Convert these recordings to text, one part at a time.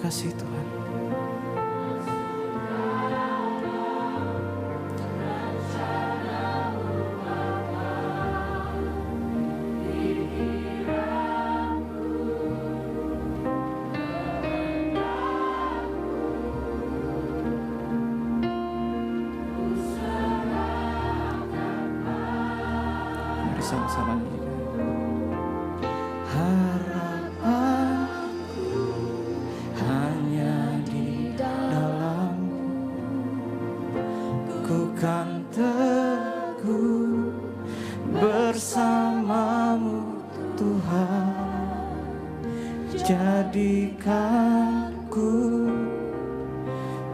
kasih Tuhan. Mari sama-sama nyanyikan. Harapanku hanya di dalam-Mu, ku kan teguh bersama-Mu Tuhan. Jadikan ku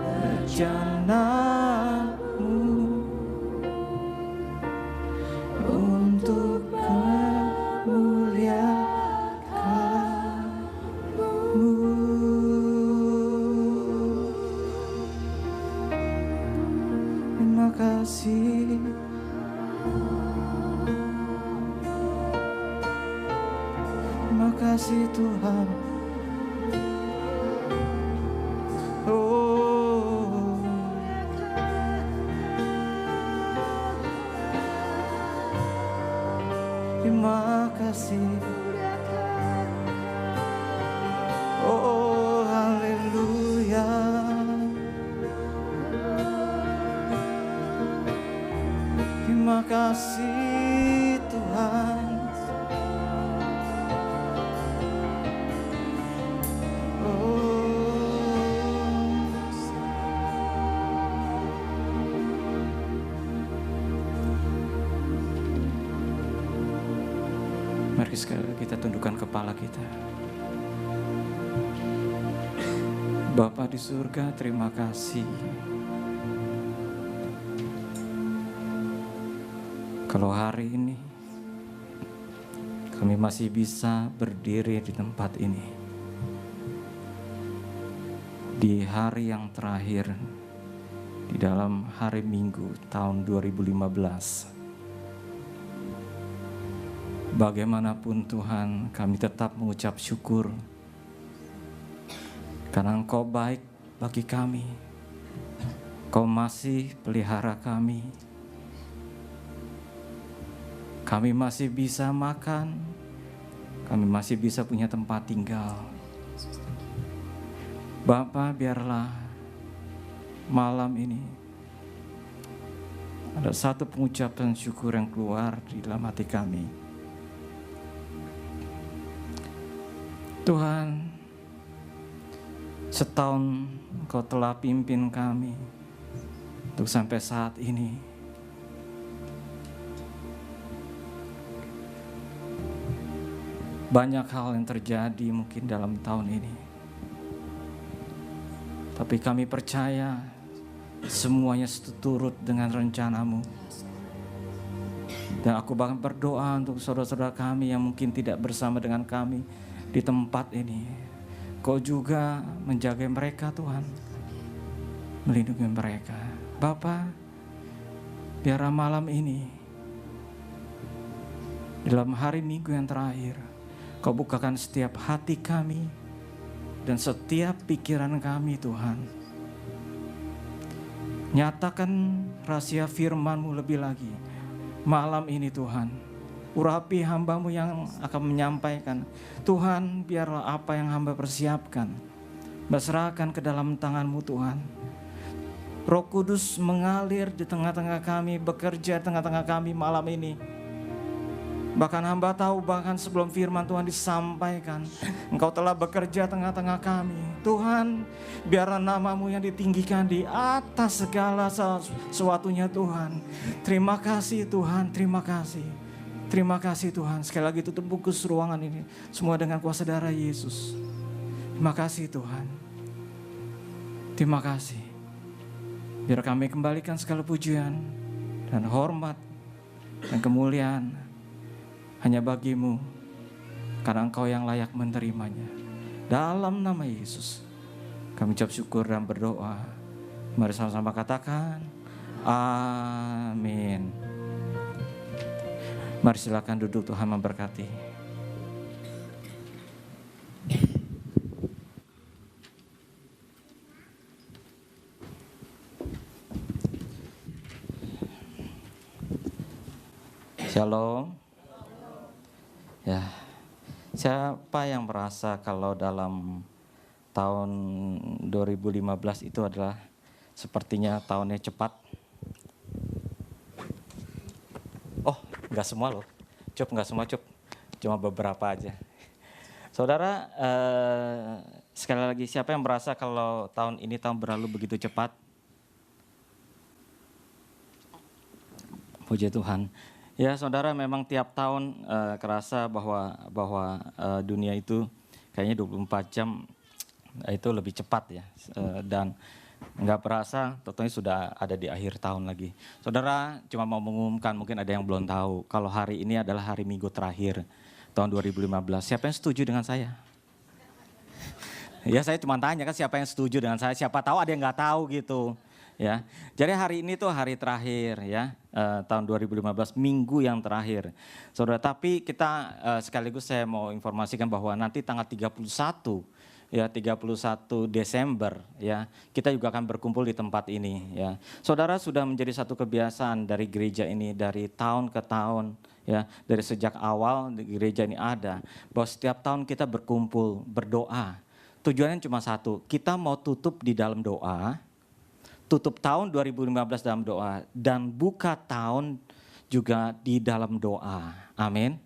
rencana-Mu untuk memuliakan-Mu. Terima kasih. Terima kasih Tuhan. Oh, terima kasih. Oh, haleluya. Terima kasih Tuhan. Mari sekali lagi kita tundukkan kepala kita. Bapa di surga, terima kasih. Kalau hari ini kami masih bisa berdiri di tempat ini, di hari yang terakhir di dalam hari Minggu tahun 2015. Bagaimanapun Tuhan, kami tetap mengucap syukur karena Engkau baik bagi kami. Engkau masih pelihara kami. Kami masih bisa makan, kami masih bisa punya tempat tinggal. Bapa, biarlah malam ini ada satu pengucapan syukur yang keluar di dalam hati kami. Tuhan, setahun Engkau telah pimpin kami untuk sampai saat ini. Banyak hal yang terjadi mungkin dalam tahun ini, tapi kami percaya semuanya seturut dengan rencana-Mu. Dan aku bahkan berdoa untuk saudara-saudara kami yang mungkin tidak bersama dengan kami di tempat ini. Kau juga menjaga mereka Tuhan, melindungi mereka. Bapa, biar malam ini, dalam hari Minggu yang terakhir, Kau bukakan setiap hati kami dan setiap pikiran kami Tuhan. Nyatakan rahasia firman-Mu lebih lagi malam ini Tuhan. Urapi hamba-Mu yang akan menyampaikan. Tuhan, biarlah apa yang hamba persiapkan, berserahkan ke dalam tangan-Mu Tuhan. Roh Kudus mengalir di tengah-tengah kami, bekerja di tengah-tengah kami malam ini. Bahkan hamba tahu, bahkan sebelum firman Tuhan disampaikan, Engkau telah bekerja tengah-tengah kami. Tuhan, biarlah nama-Mu yang ditinggikan di atas segala sesuatunya Tuhan. Terima kasih Tuhan, terima kasih. Terima kasih Tuhan. Sekali lagi tutup bungkus ruangan ini semua dengan kuasa darah Yesus. Terima kasih Tuhan. Terima kasih. Biar kami kembalikan segala pujian dan hormat dan kemuliaan hanya bagi-Mu, karena Engkau yang layak menerimanya. Dalam nama Yesus kami ucap syukur dan berdoa. Mari sama-sama katakan amin. Mari silakan duduk, Tuhan memberkati. Shalom. Ya, siapa yang merasa kalau dalam tahun 2015 itu adalah sepertinya tahunnya cepat? Oh, enggak semua loh. Enggak semua, cuma beberapa aja. Saudara, sekali lagi, siapa yang merasa kalau tahun ini tahun berlalu begitu cepat? Puji Tuhan. Ya, saudara, memang tiap tahun kerasa bahwa dunia itu kayaknya 24 jam itu lebih cepat ya. Dan nggak perasa, tentunya sudah ada di akhir tahun lagi. Saudara, cuma mau mengumumkan, mungkin ada yang belum tahu, kalau hari ini adalah hari Minggu terakhir tahun 2015. Siapa yang setuju dengan saya? Ya, saya cuma tanya kan siapa yang setuju dengan saya, siapa tahu ada yang nggak tahu gitu. Ya, jadi hari ini tuh hari terakhir ya, tahun 2015, minggu yang terakhir. Saudara, tapi kita sekaligus saya mau informasikan bahwa nanti tanggal 31 ya, 31 Desember ya, kita juga akan berkumpul di tempat ini ya. Saudara, sudah menjadi satu kebiasaan dari gereja ini dari tahun ke tahun ya, dari sejak awal gereja ini ada, bahwa setiap tahun kita berkumpul, berdoa. Tujuannya cuma satu, kita mau tutup di dalam doa, tutup tahun 2015 dalam doa, dan buka tahun juga di dalam doa. Amin.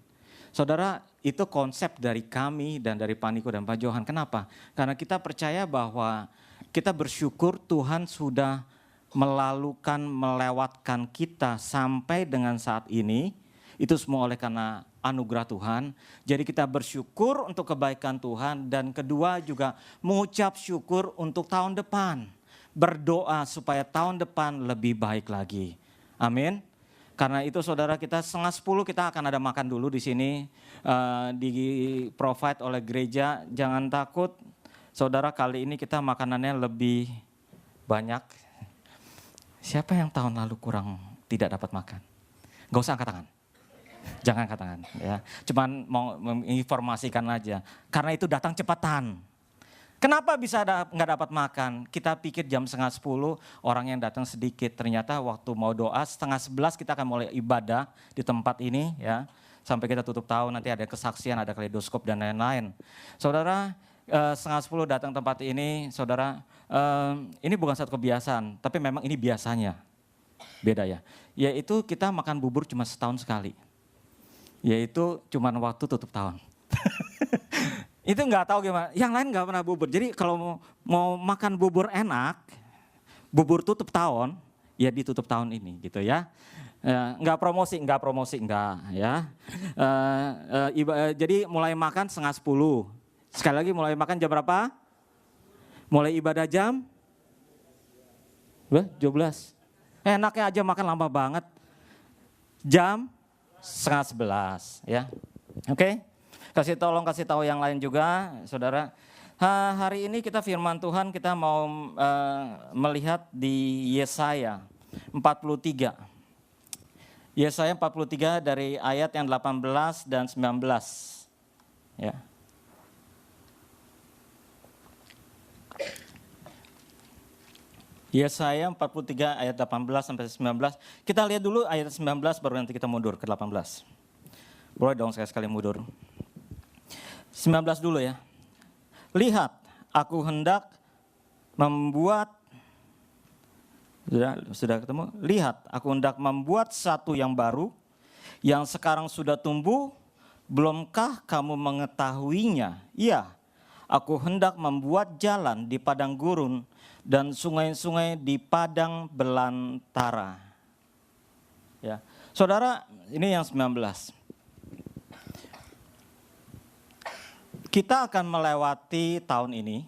Saudara, itu konsep dari kami dan dari Pak Niko dan Pak Johan. Kenapa? Karena kita percaya bahwa kita bersyukur Tuhan sudah melewatkan kita sampai dengan saat ini. Itu semua oleh karena anugerah Tuhan. Jadi kita bersyukur untuk kebaikan Tuhan, dan kedua juga mengucap syukur untuk tahun depan. Berdoa supaya tahun depan lebih baik lagi. Amin. Karena itu saudara, kita 9:30 kita akan ada makan dulu di sini, di provide oleh gereja. Jangan takut saudara, kali ini kita makanannya lebih banyak. Siapa yang tahun lalu kurang tidak dapat makan? Gak usah angkat tangan. Jangan angkat tangan ya. Cuman mau menginformasikan aja. Karena itu datang cepatan. Kenapa bisa nggak dapat makan? Kita pikir jam 9:30 orang yang datang sedikit. Ternyata waktu mau doa 10:30 kita akan mulai ibadah di tempat ini ya. Sampai kita tutup tahun, nanti ada kesaksian, ada kaleidoskop dan lain-lain. Saudara, 9:30 datang tempat ini, saudara, ini bukan satu kebiasaan, tapi memang ini biasanya. Beda ya. Yaitu kita makan bubur cuma setahun sekali. Yaitu cuma waktu tutup tahun. Itu nggak tahu gimana, yang lain nggak pernah bubur. Jadi kalau mau makan bubur enak, bubur tutup tahun, ya ditutup tahun ini gitu ya. Nggak promosi nggak ya. Jadi mulai makan 9:30. Sekali lagi mulai makan jam berapa? Mulai ibadah jam 12. Enaknya aja makan lama banget. Jam 10:30 ya. Oke? Kasih tahu yang lain juga, saudara. Hari ini kita firman Tuhan, kita mau melihat di Yesaya 43. Yesaya 43 dari ayat yang 18 dan 19. Ya. Yesaya 43 ayat 18 sampai 19. Kita lihat dulu ayat 19 baru nanti kita mundur ke 18. Boleh dong sekali-sekali mundur. 19 dulu ya. Lihat, aku hendak membuat, sudah ketemu? Lihat, aku hendak membuat satu yang baru, yang sekarang sudah tumbuh, belumkah kamu mengetahuinya? Iya, aku hendak membuat jalan di padang gurun dan sungai-sungai di padang belantara. Ya, saudara, ini yang 19. Kita akan melewati tahun ini,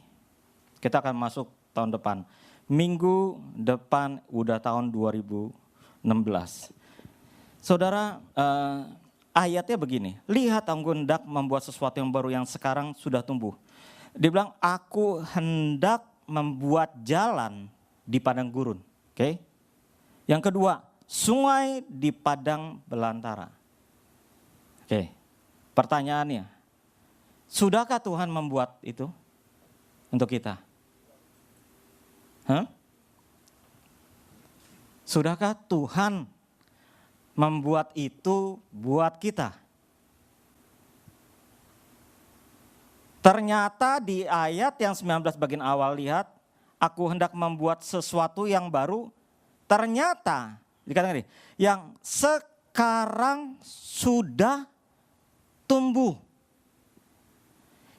kita akan masuk tahun depan. Minggu depan udah tahun 2016. Saudara, ayatnya begini, lihat aku hendak membuat sesuatu yang baru yang sekarang sudah tumbuh. Dia bilang, aku hendak membuat jalan di padang gurun. Oke? Yang kedua, sungai di padang belantara. Oke, pertanyaannya, sudahkah Tuhan membuat itu untuk kita? Sudahkah Tuhan membuat itu buat kita. Ternyata di ayat yang 19 bagian awal lihat, aku hendak membuat sesuatu yang baru. Ternyata, dikatakan ini, yang sekarang sudah tumbuh.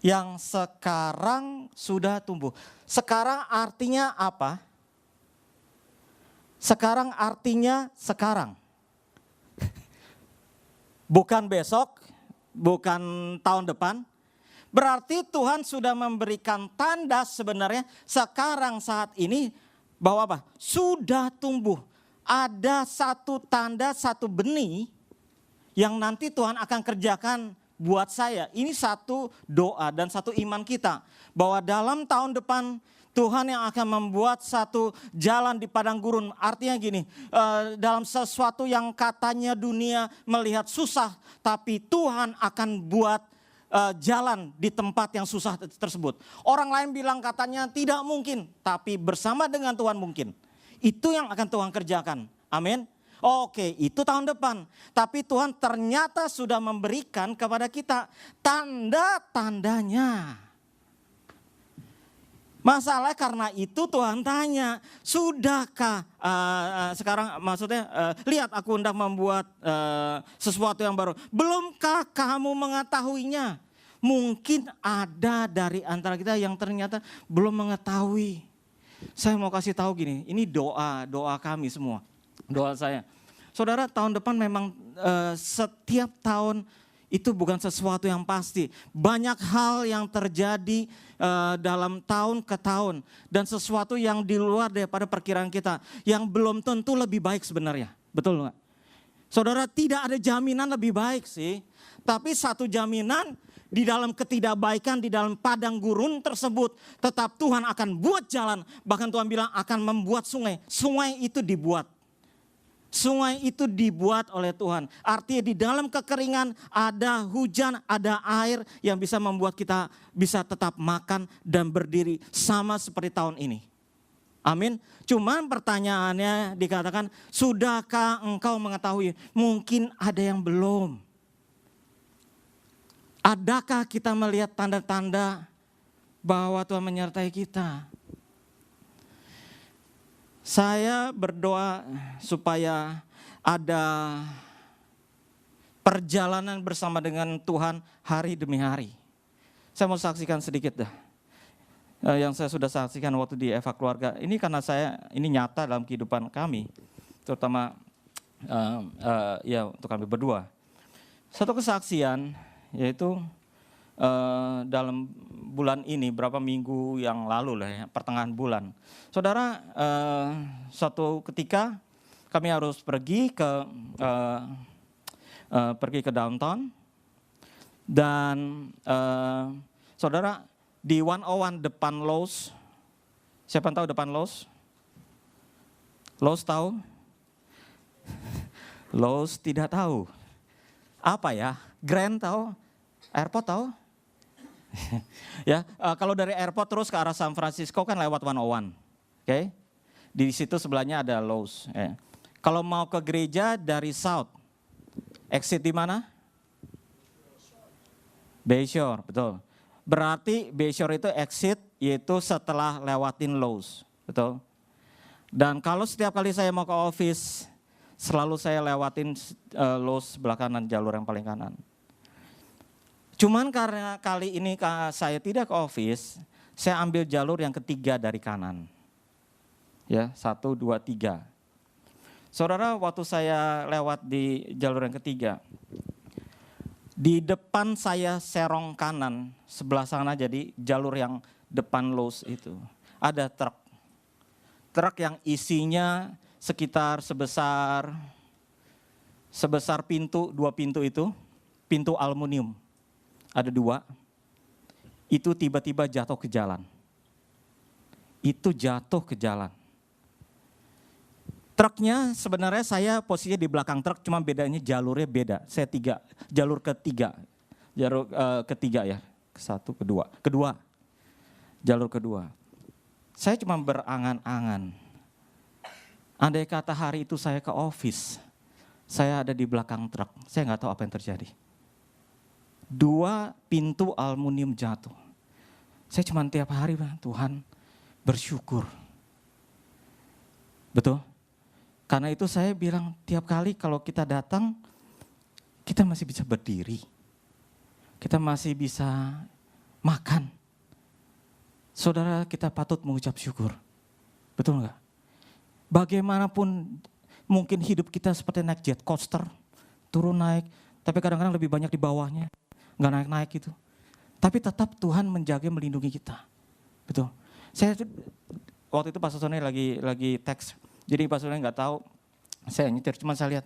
Yang sekarang sudah tumbuh. Sekarang artinya apa? Sekarang artinya sekarang. Bukan besok, bukan tahun depan. Berarti Tuhan sudah memberikan tanda sebenarnya sekarang saat ini bahwa apa? Sudah tumbuh. Ada satu tanda, satu benih yang nanti Tuhan akan kerjakan buat saya. Ini satu doa dan satu iman kita. Bahwa dalam tahun depan Tuhan yang akan membuat satu jalan di padang gurun. Artinya gini, dalam sesuatu yang katanya dunia melihat susah. Tapi Tuhan akan buat jalan di tempat yang susah tersebut. Orang lain bilang katanya tidak mungkin. Tapi bersama dengan Tuhan mungkin. Itu yang akan Tuhan kerjakan. Amin. Oke, itu tahun depan. Tapi Tuhan ternyata sudah memberikan kepada kita tanda-tandanya. Masalah karena itu Tuhan tanya, sudahkah sekarang maksudnya lihat aku hendak membuat sesuatu yang baru. Belumkah kamu mengetahuinya? Mungkin ada dari antara kita yang ternyata belum mengetahui. Saya mau kasih tahu gini, ini doa kami semua. Doa saya, saudara, tahun depan memang setiap tahun itu bukan sesuatu yang pasti. Banyak hal yang terjadi dalam tahun ke tahun. Dan sesuatu yang di luar daripada perkiraan kita. Yang belum tentu lebih baik sebenarnya. Betul nggak? Saudara, tidak ada jaminan lebih baik sih. Tapi satu jaminan di dalam ketidakbaikan, di dalam padang gurun tersebut. Tetap Tuhan akan buat jalan. Bahkan Tuhan bilang akan membuat sungai. Sungai itu dibuat. Sungai itu dibuat oleh Tuhan. Artinya di dalam kekeringan ada hujan, ada air yang bisa membuat kita bisa tetap makan dan berdiri sama seperti tahun ini. Amin. Cuman pertanyaannya dikatakan, sudahkah engkau mengetahui? Mungkin ada yang belum. Adakah kita melihat tanda-tanda bahwa Tuhan menyertai kita? Saya berdoa supaya ada perjalanan bersama dengan Tuhan hari demi hari. Saya mau saksikan sedikit dah. Yang saya sudah saksikan waktu di Eva Keluarga. Ini karena ini nyata dalam kehidupan kami. Terutama ya untuk kami berdua. Satu kesaksian yaitu dalam bulan ini, berapa minggu yang lalu lah ya, pertengahan bulan. Saudara, suatu ketika kami harus pergi ke downtown. Dan saudara, di 101 depan Lowe's, siapa yang tahu depan Lowe's? Lowe's tahu? Lowe's tidak tahu. Apa ya? Grand tahu? Airport tahu? Ya, kalau dari airport terus ke arah San Francisco kan lewat 101. Oke? Di situ sebelahnya ada Lowe's. Kalau mau ke gereja dari South, exit di mana? Bayshore, betul. Berarti Bayshore itu exit yaitu setelah lewatin Lowe's, betul. Dan kalau setiap kali saya mau ke office, selalu saya lewatin Lowe's sebelah kanan, jalur yang paling kanan. Cuman karena kali ini saya tidak ke office, saya ambil jalur yang ketiga dari kanan. Ya, 1, 2, 3. Saudara, waktu saya lewat di jalur yang ketiga, di depan saya serong kanan, sebelah sana jadi jalur yang depan Lowe's itu. Ada truk. Truk yang isinya sekitar sebesar pintu, 2 pintu itu, pintu aluminium. Ada 2, itu tiba-tiba jatuh ke jalan. Itu jatuh ke jalan. Truknya sebenarnya saya posisinya di belakang truk, cuma bedanya jalurnya beda. Saya jalur ketiga ya, kedua, jalur kedua. Saya cuma berangan-angan. Andai kata hari itu saya ke office, Saya ada di belakang truk, saya nggak tahu apa yang terjadi. 2 pintu aluminium jatuh. Saya cuma tiap hari, Tuhan, bersyukur. Betul? Karena itu saya bilang tiap kali kalau kita datang, kita masih bisa berdiri. Kita masih bisa makan. Saudara, kita patut mengucap syukur. Betul enggak? Bagaimanapun mungkin hidup kita seperti naik jet coaster, turun naik, tapi kadang-kadang lebih banyak di bawahnya, enggak naik-naik gitu. Tapi tetap Tuhan menjaga, melindungi kita. Betul. Saya waktu itu Pastor Sony lagi teks, jadi Pastor Sony enggak tahu, saya nyetir, cuma saya lihat,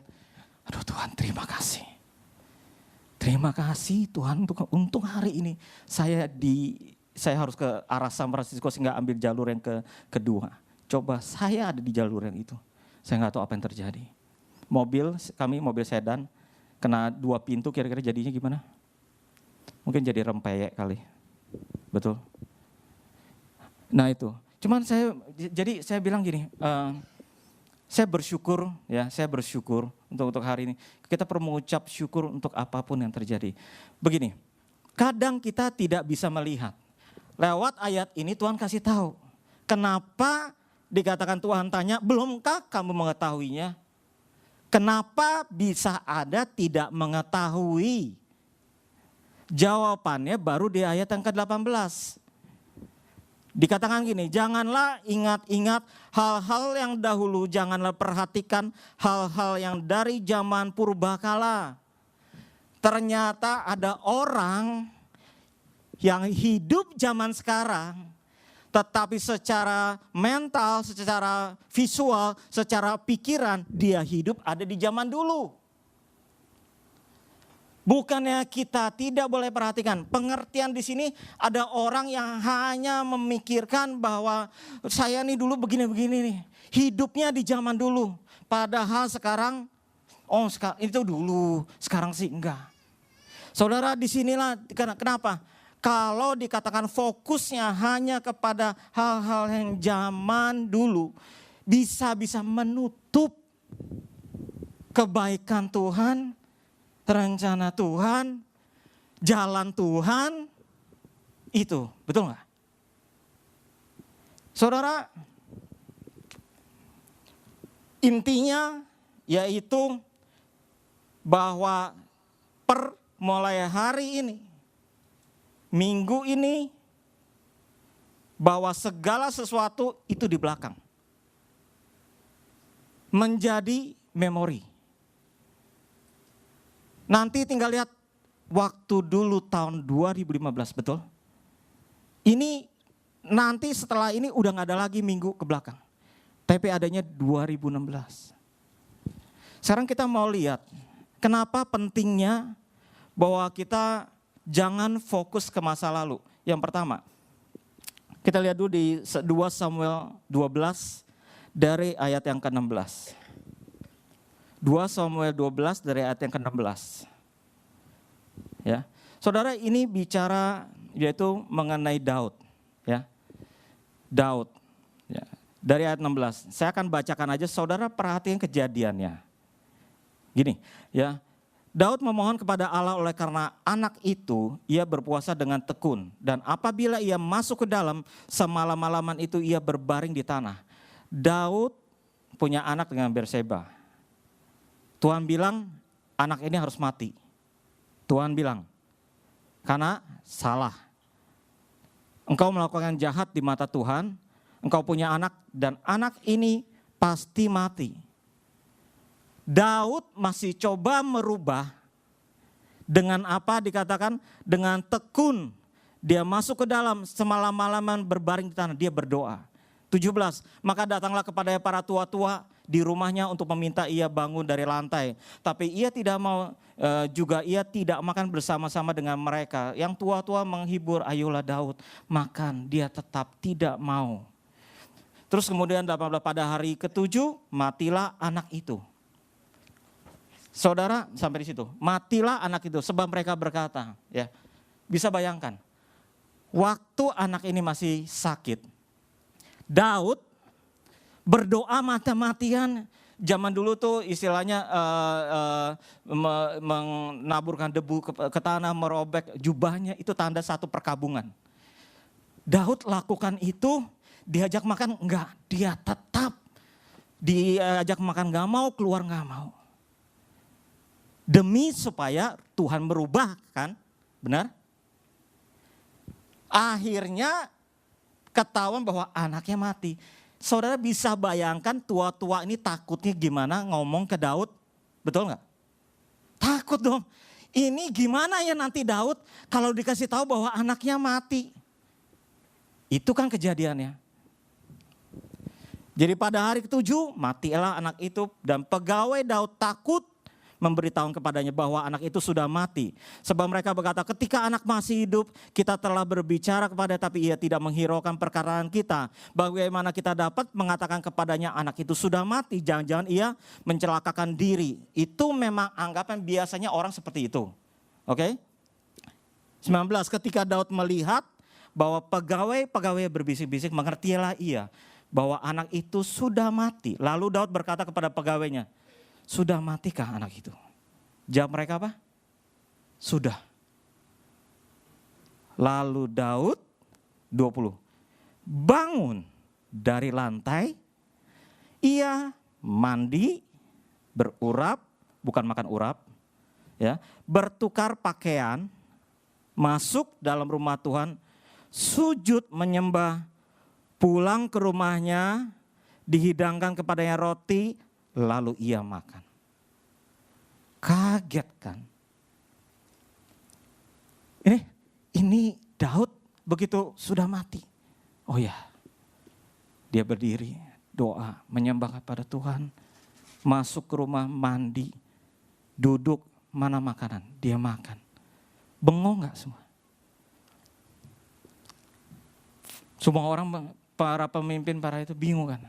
aduh Tuhan terima kasih. Terima kasih Tuhan untuk hari ini saya harus ke arah San Francisco sehingga ambil jalur yang kedua. Coba saya ada di jalur yang itu. Saya nggak tahu apa yang terjadi. Kami mobil sedan, kena 2 pintu, kira-kira jadinya gimana? Mungkin jadi rempeyek kali. Betul. Nah itu. Cuman saya bilang gini, saya bersyukur untuk hari ini. Kita perlu mengucap syukur untuk apapun yang terjadi. Begini, kadang kita tidak bisa melihat. Lewat ayat ini Tuhan kasih tahu. Kenapa dikatakan Tuhan tanya, belumkah kamu mengetahuinya? Kenapa bisa ada tidak mengetahui? Jawabannya baru di ayat yang ke-18. Dikatakan gini, janganlah ingat-ingat hal-hal yang dahulu, janganlah perhatikan hal-hal yang dari zaman purbakala. Ternyata ada orang yang hidup zaman sekarang, tetapi secara mental, secara visual, secara pikiran, dia hidup ada di zaman dulu. Bukannya kita tidak boleh perhatikan, pengertian di sini ada orang yang hanya memikirkan bahwa saya nih dulu begini-begini nih, hidupnya di zaman dulu. Padahal sekarang, itu dulu, sekarang sih enggak. Saudara, disinilah kenapa? Kalau dikatakan fokusnya hanya kepada hal-hal yang zaman dulu, bisa menutup kebaikan Tuhan, rencana Tuhan, jalan Tuhan, itu betul nggak? Saudara, intinya yaitu bahwa mulai hari ini, minggu ini, bahwa segala sesuatu itu di belakang. Menjadi memori. Nanti tinggal lihat waktu dulu tahun 2015, betul? Ini nanti setelah ini udah gak ada lagi minggu ke belakang. Tapi adanya 2016. Sekarang kita mau lihat kenapa pentingnya bahwa kita jangan fokus ke masa lalu. Yang pertama, kita lihat dulu di 2 Samuel 12 dari ayat yang ke-16. 2 Samuel 12 dari ayat yang ke-16. Ya. Saudara, ini bicara yaitu mengenai Daud, ya. Daud. Ya. Dari ayat 16. Saya akan bacakan aja, saudara perhatikan kejadiannya. Gini, ya. Daud memohon kepada Allah oleh karena anak itu ia berpuasa dengan tekun, dan apabila ia masuk ke dalam, semalam-malaman itu ia berbaring di tanah. Daud punya anak dengan Berseba. Tuhan bilang anak ini harus mati. Tuhan bilang, karena salah. Engkau melakukan jahat di mata Tuhan, engkau punya anak dan anak ini pasti mati. Daud masih coba merubah dengan apa dikatakan? Dengan tekun. Dia masuk ke dalam, semalam-malaman berbaring di tanah, dia berdoa. 17, maka datanglah kepada para tua-tua di rumahnya untuk meminta ia bangun dari lantai. Tapi ia tidak mau, ia tidak makan bersama-sama dengan mereka. Yang tua-tua menghibur, ayolah Daud makan, dia tetap tidak mau. Terus kemudian pada hari ke-7 matilah anak itu. Saudara, sampai di situ, matilah anak itu sebab mereka berkata, ya. Bisa bayangkan, waktu anak ini masih sakit, Daud berdoa mati-matian, Zaman dulu tuh istilahnya menaburkan debu ke tanah, merobek jubahnya, itu tanda satu perkabungan. Daud lakukan itu, diajak makan enggak, dia tetap diajak makan enggak mau, keluar enggak mau. Demi supaya Tuhan berubah, kan? Benar? Akhirnya ketahuan bahwa anaknya mati. Saudara bisa bayangkan tua-tua ini takutnya gimana ngomong ke Daud, betul nggak? Takut dong. Ini gimana ya nanti Daud kalau dikasih tahu bahwa anaknya mati. Itu kan kejadiannya. Jadi pada hari ke-7 matilah anak itu, dan pegawai Daud takut memberitahu kepadanya bahwa anak itu sudah mati. Sebab mereka berkata, ketika anak masih hidup, kita telah berbicara kepada, tapi ia tidak menghiraukan perkataan kita. Bagaimana kita dapat mengatakan kepadanya anak itu sudah mati? Jangan-jangan ia mencelakakan diri. Itu memang anggapan biasanya orang seperti itu. Oke? 19, ketika Daud melihat bahwa pegawai berbisik-bisik, mengertilah ia bahwa anak itu sudah mati. Lalu Daud berkata kepada pegawainya, sudah matikah anak itu? Jawab mereka apa? Sudah. Lalu Daud 20 bangun dari lantai, ia mandi, berurap, bukan makan urap, ya, bertukar pakaian, masuk dalam rumah Tuhan, sujud menyembah, pulang ke rumahnya, dihidangkan kepadanya roti, lalu ia makan. Kaget kan? Ini Daud begitu sudah mati. Oh ya, dia berdiri, doa, menyembah kepada Tuhan, masuk ke rumah, mandi, duduk, mana makanan, dia makan. Bengong gak semua? Semua orang, para pemimpin, para itu bingung kan?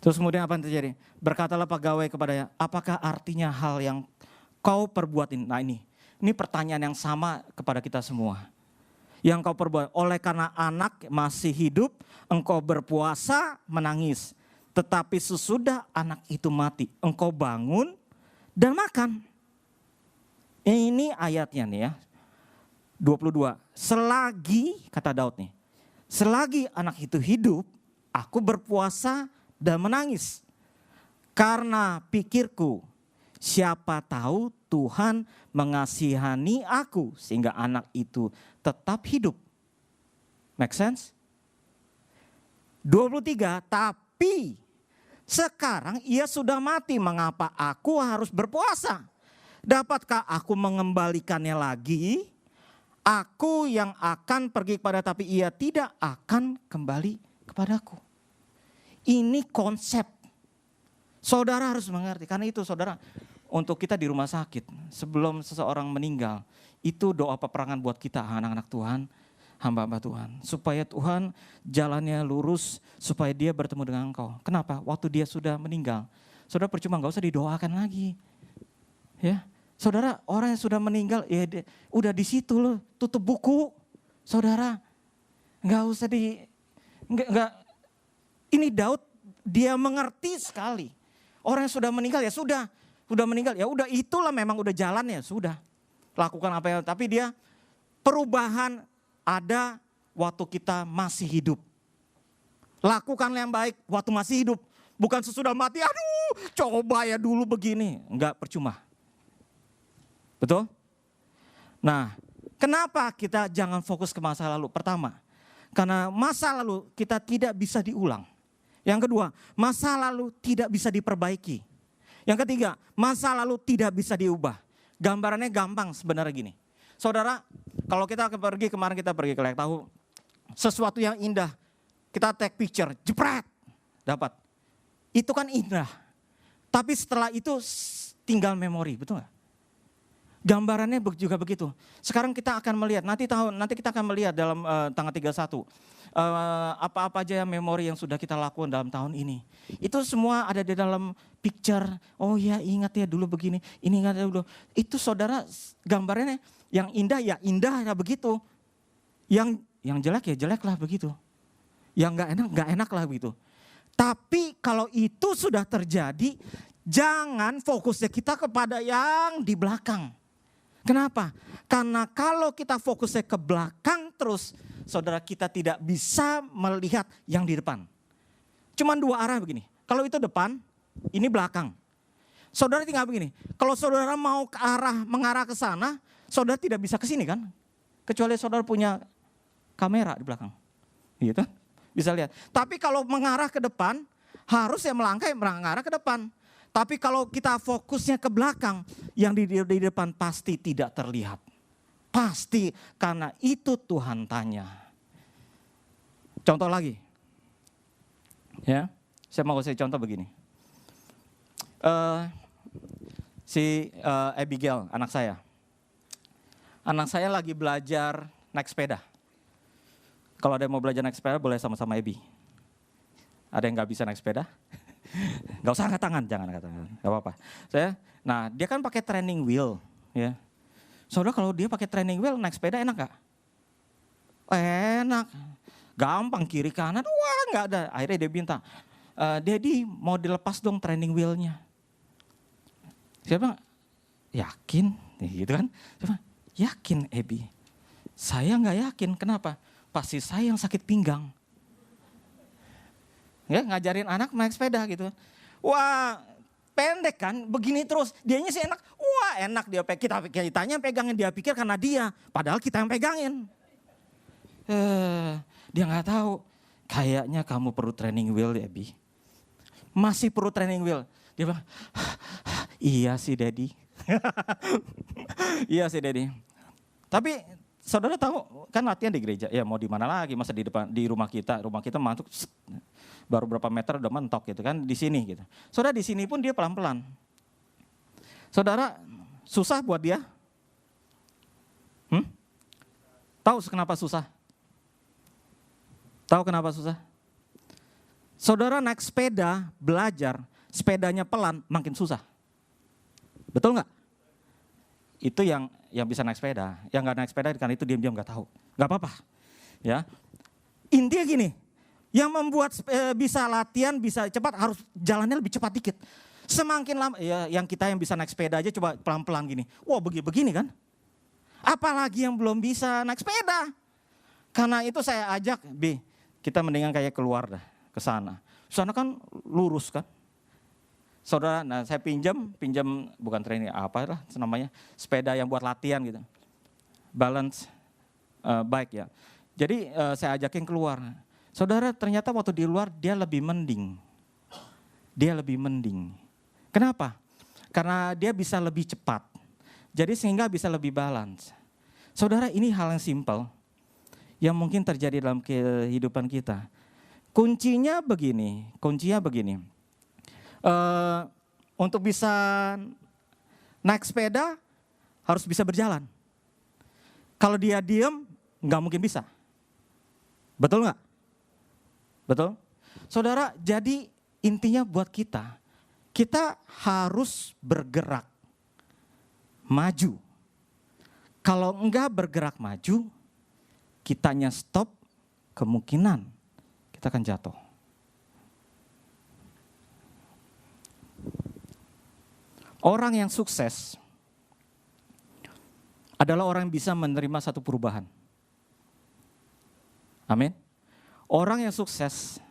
Terus kemudian apa yang terjadi? Berkatalah pegawai kepadanya, apakah artinya hal yang kau perbuat ini? Nah ini pertanyaan yang sama kepada kita semua. Yang kau perbuat, oleh karena anak masih hidup, engkau berpuasa menangis. Tetapi sesudah anak itu mati, engkau bangun dan makan. Ini ayatnya nih ya, 22. Selagi, kata Daud nih, selagi anak itu hidup, aku berpuasa dan menangis. Karena pikirku, siapa tahu Tuhan mengasihani aku sehingga anak itu tetap hidup. Make sense? 23, tapi sekarang ia sudah mati, mengapa aku harus berpuasa? Dapatkah aku mengembalikannya lagi? Aku yang akan pergi kepada, tapi ia tidak akan kembali kepadaku. Ini konsep. Saudara harus mengerti, karena itu saudara, untuk kita di rumah sakit, sebelum seseorang meninggal, itu doa peperangan buat kita anak-anak Tuhan, hamba-hamba Tuhan. Supaya Tuhan jalannya lurus, supaya dia bertemu dengan engkau. Kenapa? Waktu dia sudah meninggal, saudara percuma, gak usah didoakan lagi. Ya, saudara, orang yang sudah meninggal, ya udah di situ loh, tutup buku. Saudara, gak usah ini Daud, dia mengerti sekali. Orang yang sudah meninggal ya sudah meninggal ya udah, itulah memang udah jalannya, sudah. Lakukan apa yang, tapi dia perubahan ada waktu kita masih hidup. Lakukan yang baik waktu masih hidup, bukan sesudah mati. Aduh, coba ya dulu begini, enggak, percuma. Betul? Nah, kenapa kita jangan fokus ke masa lalu? Pertama, karena masa lalu kita tidak bisa diulang. Yang kedua, masa lalu tidak bisa diperbaiki. Yang ketiga, masa lalu tidak bisa diubah. Gambarannya gampang sebenarnya gini. Saudara, kalau kita kemarin kita pergi ke Layak Tahu, sesuatu yang indah, kita take picture, jepret, dapat. Itu kan indah. Tapi setelah itu tinggal memori, betul gak? Gambarannya juga begitu. Sekarang kita akan melihat, nanti kita akan melihat dalam tanggal 31. Apa-apa aja memori yang sudah kita lakukan dalam tahun ini. Itu semua ada di dalam picture. Oh ya, ingat ya dulu begini, ini ingat ya dulu. Itu saudara, gambarnya yang indah ya begitu. Yang jelek ya jelek lah begitu. Yang gak enak lah begitu. Tapi kalau itu sudah terjadi, jangan fokusnya kita kepada yang di belakang. Kenapa? Karena kalau kita fokusnya ke belakang terus, saudara, kita tidak bisa melihat yang di depan. Cuman dua arah begini. Kalau itu depan, ini belakang. Saudara tinggal begini. Kalau saudara mau mengarah ke sana, saudara tidak bisa ke sini kan? Kecuali saudara punya kamera di belakang. Gitu. Bisa lihat. Tapi kalau mengarah ke depan, harus ya mengarah ke depan. Tapi kalau kita fokusnya ke belakang, yang di depan pasti tidak terlihat. Pasti, karena itu Tuhan tanya. Contoh lagi. Ya, saya mau kasih contoh begini. Abigail, anak saya. Anak saya lagi belajar naik sepeda. Kalau ada yang mau belajar naik sepeda, boleh sama-sama Ebi. Ada yang nggak bisa naik sepeda? Gak usah angkat tangan, jangan angkat tangan, gak apa-apa. Nah dia kan pakai training wheel, ya. Saudara kalau dia pakai training wheel naik sepeda enak gak? Enak, gampang kiri kanan, wah nggak ada. Akhirnya dia minta, Daddy mau dilepas dong training wheelnya. Saya bilang, yakin, gitu kan? Saya bilang, yakin Ebi? Saya nggak yakin, kenapa? Pasti saya yang sakit pinggang. Ya, ngajarin anak naik sepeda gitu. Wah, pendek kan, begini terus. Dianya sih enak. Wah, enak dia kitanya pegangin, dia pikir karena dia, padahal kita yang pegangin. Dia nggak tahu. Kayaknya kamu perlu training wheel ya, Bi. Masih perlu training wheel. Dia bilang, iya sih, Daddy. Iya sih, Daddy. Tapi saudara tahu kan latihan di gereja, ya mau di mana lagi, masa di depan di rumah kita mantuk, baru berapa meter udah mentok gitu kan, di sini gitu. Saudara di sini pun dia pelan-pelan. Saudara susah buat dia? Tahu kenapa susah? Tahu kenapa susah? Saudara naik sepeda, belajar, sepedanya pelan, makin susah. Betul nggak? Itu yang bisa naik sepeda, yang nggak naik sepeda karena itu diam-diam nggak tahu, nggak apa-apa, ya. Intinya gini, yang membuat bisa latihan bisa cepat harus jalannya lebih cepat dikit. Semakin lama, ya yang kita yang bisa naik sepeda aja coba pelan-pelan gini, wah begini kan. Apalagi yang belum bisa naik sepeda. Karena itu saya ajak, kita mendingan kayak keluar dah ke sana. Sana kan lurus kan. Saudara, nah saya pinjam bukan training apa lah namanya, sepeda yang buat latihan gitu, balance bike ya. Jadi saya ajakin keluar. Saudara ternyata waktu di luar dia lebih mending. Kenapa? Karena dia bisa lebih cepat. Jadi sehingga bisa lebih balance. Saudara ini hal yang simpel yang mungkin terjadi dalam kehidupan kita. Kuncinya begini. Untuk bisa naik sepeda harus bisa berjalan. Kalau dia diem nggak mungkin bisa. Betul nggak? Betul? Saudara, jadi intinya buat kita harus bergerak maju. Kalau enggak bergerak maju, kitanya stop, kemungkinan kita akan jatuh. Orang yang sukses adalah orang yang bisa menerima satu perubahan. Amin. Orang yang sukses,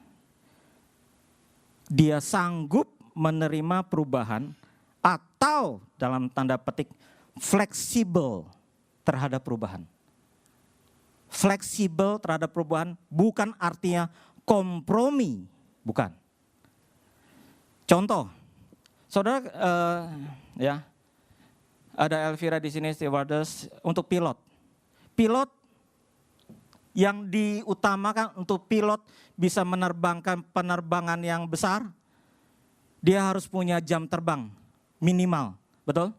dia sanggup menerima perubahan atau dalam tanda petik fleksibel terhadap perubahan. Fleksibel terhadap perubahan bukan artinya kompromi, bukan. Contoh. Saudara, ya, ada Elvira di sini, stewardess untuk pilot. Pilot yang diutamakan untuk pilot bisa menerbangkan penerbangan yang besar, dia harus punya jam terbang minimal, betul?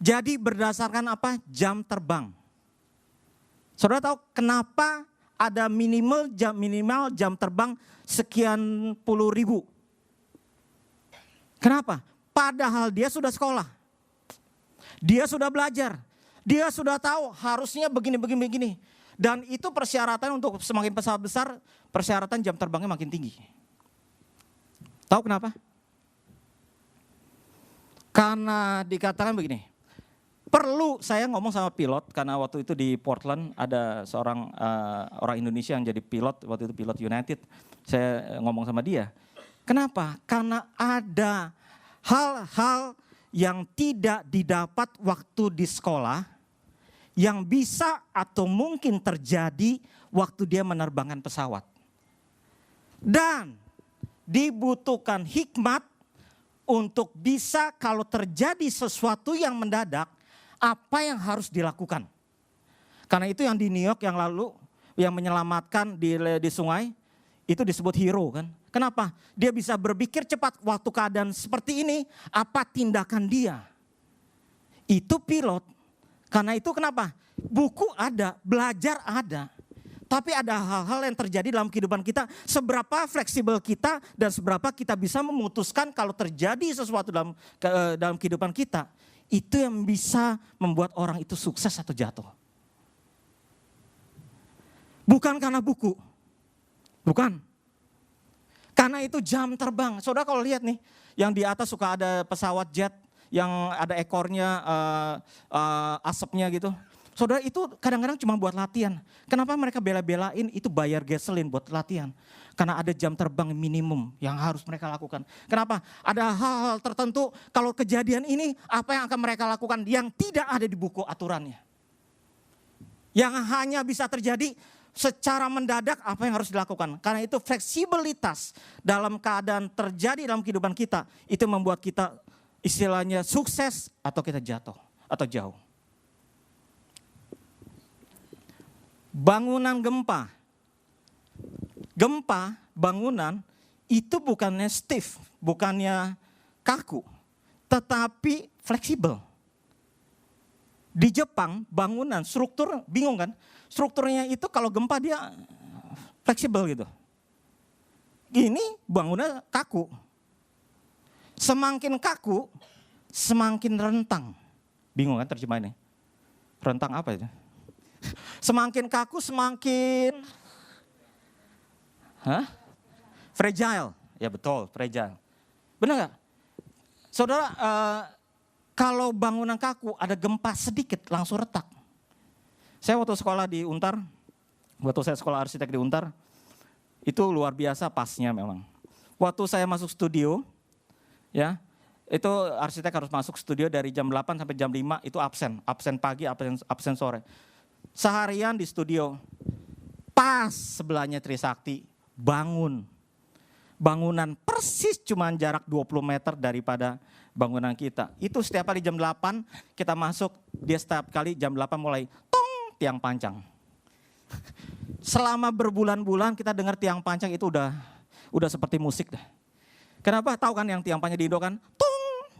Jadi berdasarkan apa? Jam terbang. Saudara tahu kenapa ada minimal jam terbang sekian puluh ribu? Kenapa? Padahal dia sudah sekolah. Dia sudah belajar. Dia sudah tahu harusnya begini. Dan itu persyaratan untuk semakin pesawat besar, persyaratan jam terbangnya makin tinggi. Tahu kenapa? Karena dikatakan begini, perlu saya ngomong sama pilot, karena waktu itu di Portland ada seorang orang Indonesia yang jadi pilot, waktu itu pilot United, saya ngomong sama dia. Kenapa? Karena ada hal-hal yang tidak didapat waktu di sekolah, yang bisa atau mungkin terjadi waktu dia menerbangkan pesawat. Dan dibutuhkan hikmat untuk bisa kalau terjadi sesuatu yang mendadak, apa yang harus dilakukan. Karena itu yang di New York yang lalu, yang menyelamatkan di sungai, itu disebut hero kan. Kenapa? Dia bisa berpikir cepat waktu keadaan seperti ini, apa tindakan dia. Itu pilot. Karena itu kenapa? Buku ada, belajar ada. Tapi ada hal-hal yang terjadi dalam kehidupan kita, seberapa fleksibel kita dan seberapa kita bisa memutuskan kalau terjadi sesuatu dalam kehidupan kita. Itu yang bisa membuat orang itu sukses atau jatuh. Bukan karena buku. Bukan. Karena itu jam terbang. Saudara kalau lihat nih, yang di atas suka ada pesawat jet yang ada ekornya, asapnya gitu. Saudara itu kadang-kadang cuma buat latihan. Kenapa mereka bela-belain itu bayar gasolin buat latihan? Karena ada jam terbang minimum yang harus mereka lakukan. Kenapa? Ada hal-hal tertentu kalau kejadian ini apa yang akan mereka lakukan yang tidak ada di buku aturannya. Yang hanya bisa terjadi secara mendadak apa yang harus dilakukan. Karena itu fleksibilitas dalam keadaan terjadi dalam kehidupan kita itu membuat kita istilahnya sukses atau kita jatuh atau jauh. Bangunan gempa. Gempa bangunan itu bukannya stiff, bukannya kaku, tetapi fleksibel. Di Jepang bangunan struktur bingung kan? Strukturnya itu kalau gempa dia fleksibel gitu. Ini bangunan kaku. Semakin kaku, semakin rentang. Bingung kan terjemahannya? Rentang apa itu? Semakin kaku semakin fragile. Ya betul, fragile. Benar gak? Saudara, kalau bangunan kaku ada gempa sedikit langsung retak. Saya waktu sekolah di Untar, waktu saya sekolah arsitek di Untar, itu luar biasa pasnya memang. Waktu saya masuk studio, ya itu arsitek harus masuk studio dari jam 8 sampai jam 5 itu absen pagi, absen sore. Seharian di studio, pas sebelahnya Trisakti, bangunan persis cuma jarak 20 meter daripada bangunan kita. Itu setiap kali jam 8 kita masuk, dia setiap kali jam 8 mulai tong tiang pancang. Selama berbulan-bulan kita dengar tiang pancang itu udah seperti musik dah. Kenapa? Tahu kan yang tiang pancang di Indo kan? Tong,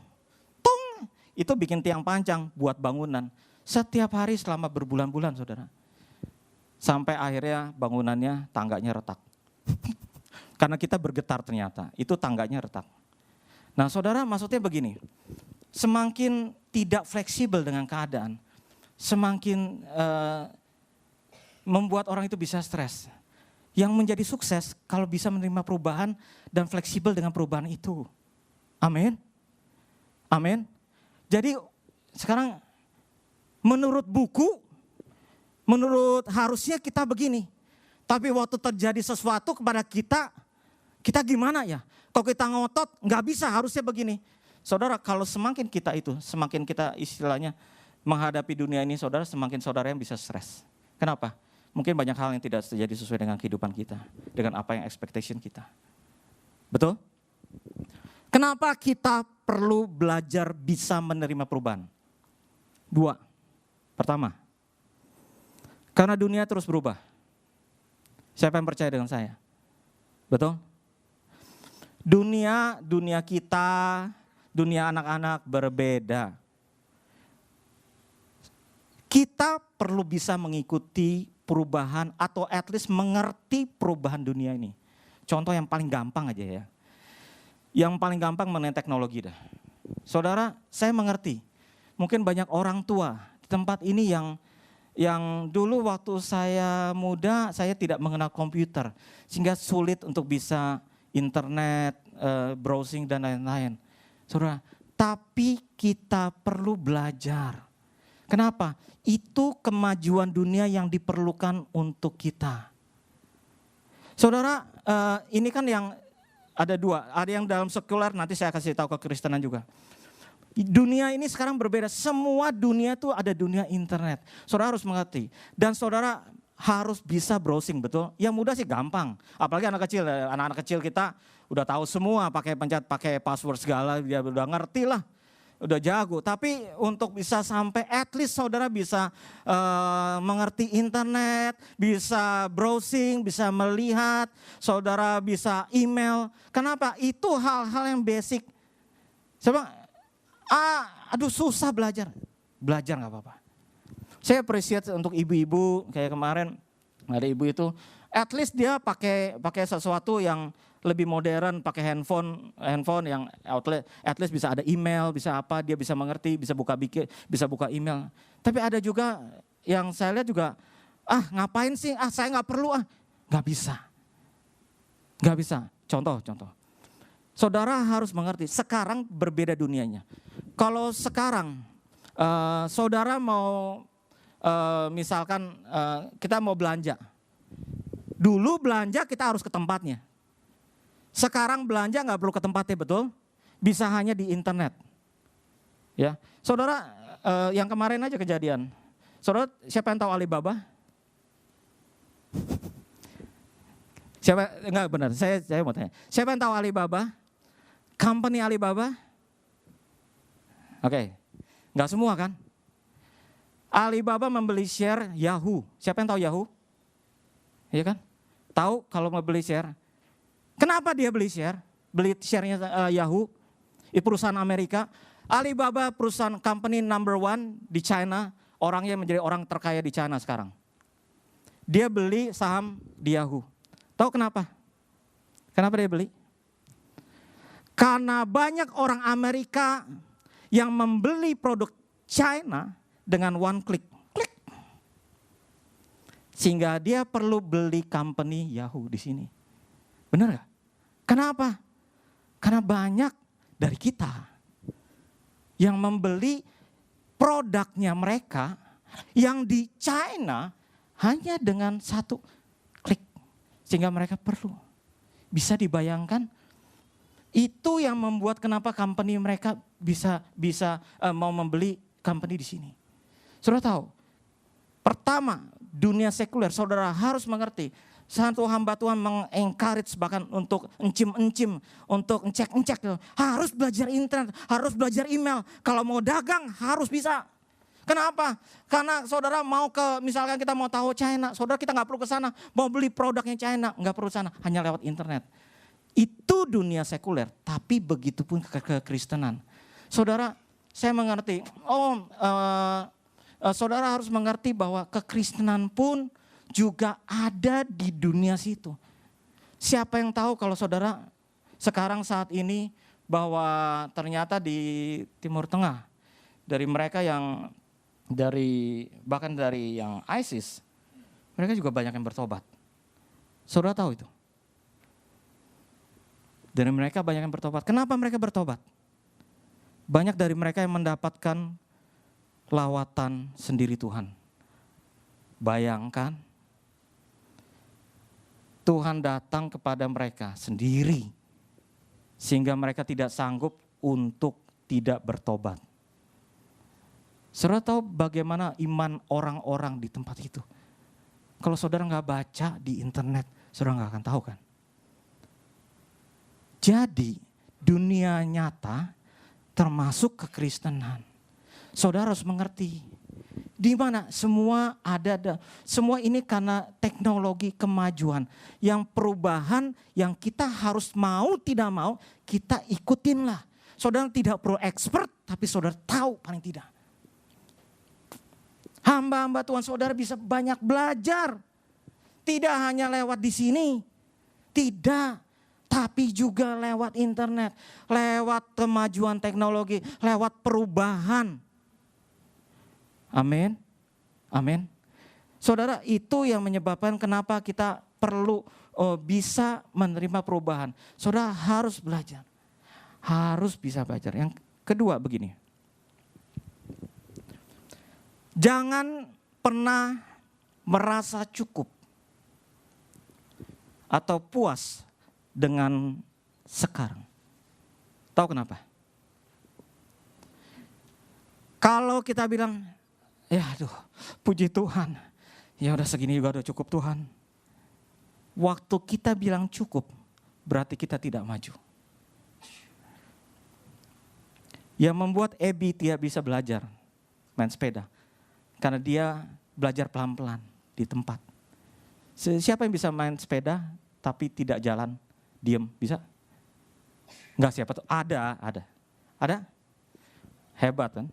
tong. Itu bikin tiang pancang buat bangunan. Setiap hari selama berbulan-bulan saudara. Sampai akhirnya bangunannya, tangganya retak. Karena kita bergetar ternyata, itu tangganya retak. Nah saudara maksudnya begini, semakin tidak fleksibel dengan keadaan, semakin membuat orang itu bisa stres. Yang menjadi sukses kalau bisa menerima perubahan dan fleksibel dengan perubahan itu. Amin. Amin. Jadi sekarang menurut buku, menurut harusnya kita begini. Tapi waktu terjadi sesuatu kepada kita gimana ya? Kalau kita ngotot nggak bisa, harusnya begini. Saudara kalau semakin kita istilahnya menghadapi dunia ini saudara, semakin saudara yang bisa stres. Kenapa? Mungkin banyak hal yang tidak terjadi sesuai dengan kehidupan kita. Dengan apa yang expectation kita. Betul? Kenapa kita perlu belajar bisa menerima perubahan? 2. Pertama, karena dunia terus berubah. Siapa yang percaya dengan saya? Betul? Dunia kita, dunia anak-anak berbeda. Kita perlu bisa mengikuti perubahan atau at least mengerti perubahan dunia ini. Contoh yang paling gampang aja ya. Yang paling gampang mengenai teknologi dah. Saudara, saya mengerti. Mungkin banyak orang tua di tempat ini yang dulu waktu saya muda, saya tidak mengenal komputer. Sehingga sulit untuk bisa internet, browsing dan lain-lain. Saudara, tapi kita perlu belajar. Kenapa? Itu kemajuan dunia yang diperlukan untuk kita. Saudara, ini kan yang ada dua. Ada yang dalam sekuler, nanti saya kasih tahu kekristenan juga. Dunia ini sekarang berbeda. Semua dunia itu ada dunia internet. Saudara harus mengerti. Dan saudara harus bisa browsing, betul? Yang mudah sih gampang. Apalagi anak-anak kecil kita udah tahu semua, pakai pencet, pakai password segala, dia udah ngerti lah. Udah jago. Tapi untuk bisa sampai at least saudara bisa mengerti internet, bisa browsing, bisa melihat, saudara bisa email. Kenapa? Itu hal-hal yang basic. Coba, aduh susah belajar. Belajar gak apa-apa. Saya appreciate untuk ibu-ibu, kayak kemarin ada ibu itu, at least dia pakai sesuatu yang lebih modern, pakai handphone yang outlet, at least bisa ada email, bisa apa, dia bisa mengerti, bisa buka email. Tapi ada juga yang saya lihat juga, ngapain sih, saya nggak perlu, nggak bisa. Contoh. Saudara harus mengerti, sekarang berbeda dunianya. Kalau sekarang saudara mau misalkan kita mau belanja. Dulu belanja kita harus ke tempatnya. Sekarang belanja nggak perlu ke tempatnya, betul? Bisa hanya di internet. Ya, saudara, yang kemarin aja kejadian. Saudara, siapa yang tahu Alibaba? Enggak benar, saya mau tanya. Siapa yang tahu Alibaba? Company Alibaba? Oke, nggak semua kan? Alibaba membeli share Yahoo. Siapa yang tahu Yahoo? Iya kan? Tahu kalau mau beli share. Kenapa dia beli share? Beli share-nya Yahoo, itu perusahaan Amerika. Alibaba perusahaan company number 1 di China, orangnya menjadi orang terkaya di China sekarang. Dia beli saham di Yahoo. Tahu kenapa? Kenapa dia beli? Karena banyak orang Amerika yang membeli produk China dengan one click. Klik. Sehingga dia perlu beli company Yahoo di sini. Benar gak? Kenapa? Karena banyak dari kita yang membeli produknya mereka yang di China hanya dengan satu klik. Sehingga mereka perlu. Bisa dibayangkan? Itu yang membuat kenapa company mereka bisa mau membeli company di sini. Saudara tahu, pertama dunia sekuler, saudara harus mengerti. Satu hamba Tuhan mengencourage bahkan untuk encim-encim, untuk ngecek-ngecek. Harus belajar internet, harus belajar email. Kalau mau dagang harus bisa. Kenapa? Karena saudara mau misalkan kita mau tahu China, saudara kita nggak perlu ke sana. Mau beli produknya China, nggak perlu sana, hanya lewat internet. Itu dunia sekuler, tapi begitu pun kekristenan. Saudara, saya mengerti, saudara harus mengerti bahwa kekristenan pun juga ada di dunia situ. Siapa yang tahu kalau saudara sekarang saat ini bahwa ternyata di Timur Tengah, dari mereka yang bahkan dari yang ISIS, mereka juga banyak yang bertobat. Saudara tahu itu? Dari mereka banyak yang bertobat. Kenapa mereka bertobat? Banyak dari mereka yang mendapatkan lawatan sendiri Tuhan. Bayangkan, Tuhan datang kepada mereka sendiri. Sehingga mereka tidak sanggup untuk tidak bertobat. Saudara tahu bagaimana iman orang-orang di tempat itu? Kalau saudara nggak baca di internet, saudara nggak akan tahu kan? Jadi dunia nyata termasuk kekristenan. Saudara harus mengerti. Di mana semua semua ini karena teknologi kemajuan. Yang perubahan yang kita harus mau tidak mau kita ikutinlah. Saudara tidak perlu expert tapi saudara tahu paling tidak. Hamba-hamba Tuhan saudara bisa banyak belajar. Tidak hanya lewat di sini. Tidak. Tapi juga lewat internet, lewat kemajuan teknologi, lewat perubahan. Amin. Amin. Saudara, itu yang menyebabkan kenapa kita perlu bisa menerima perubahan, saudara harus belajar. Harus bisa belajar. Yang kedua begini. Jangan pernah merasa cukup atau puas dengan sekarang. Tahu kenapa? Kalau kita bilang, ya aduh, puji Tuhan, ya udah segini juga udah cukup Tuhan. Waktu kita bilang cukup, berarti kita tidak maju. Yang membuat Ebi tidak bisa belajar main sepeda, karena dia belajar pelan-pelan di tempat. Siapa yang bisa main sepeda tapi tidak jalan, diem, bisa? Enggak, siapa tuh? Ada. Ada? Hebat kan?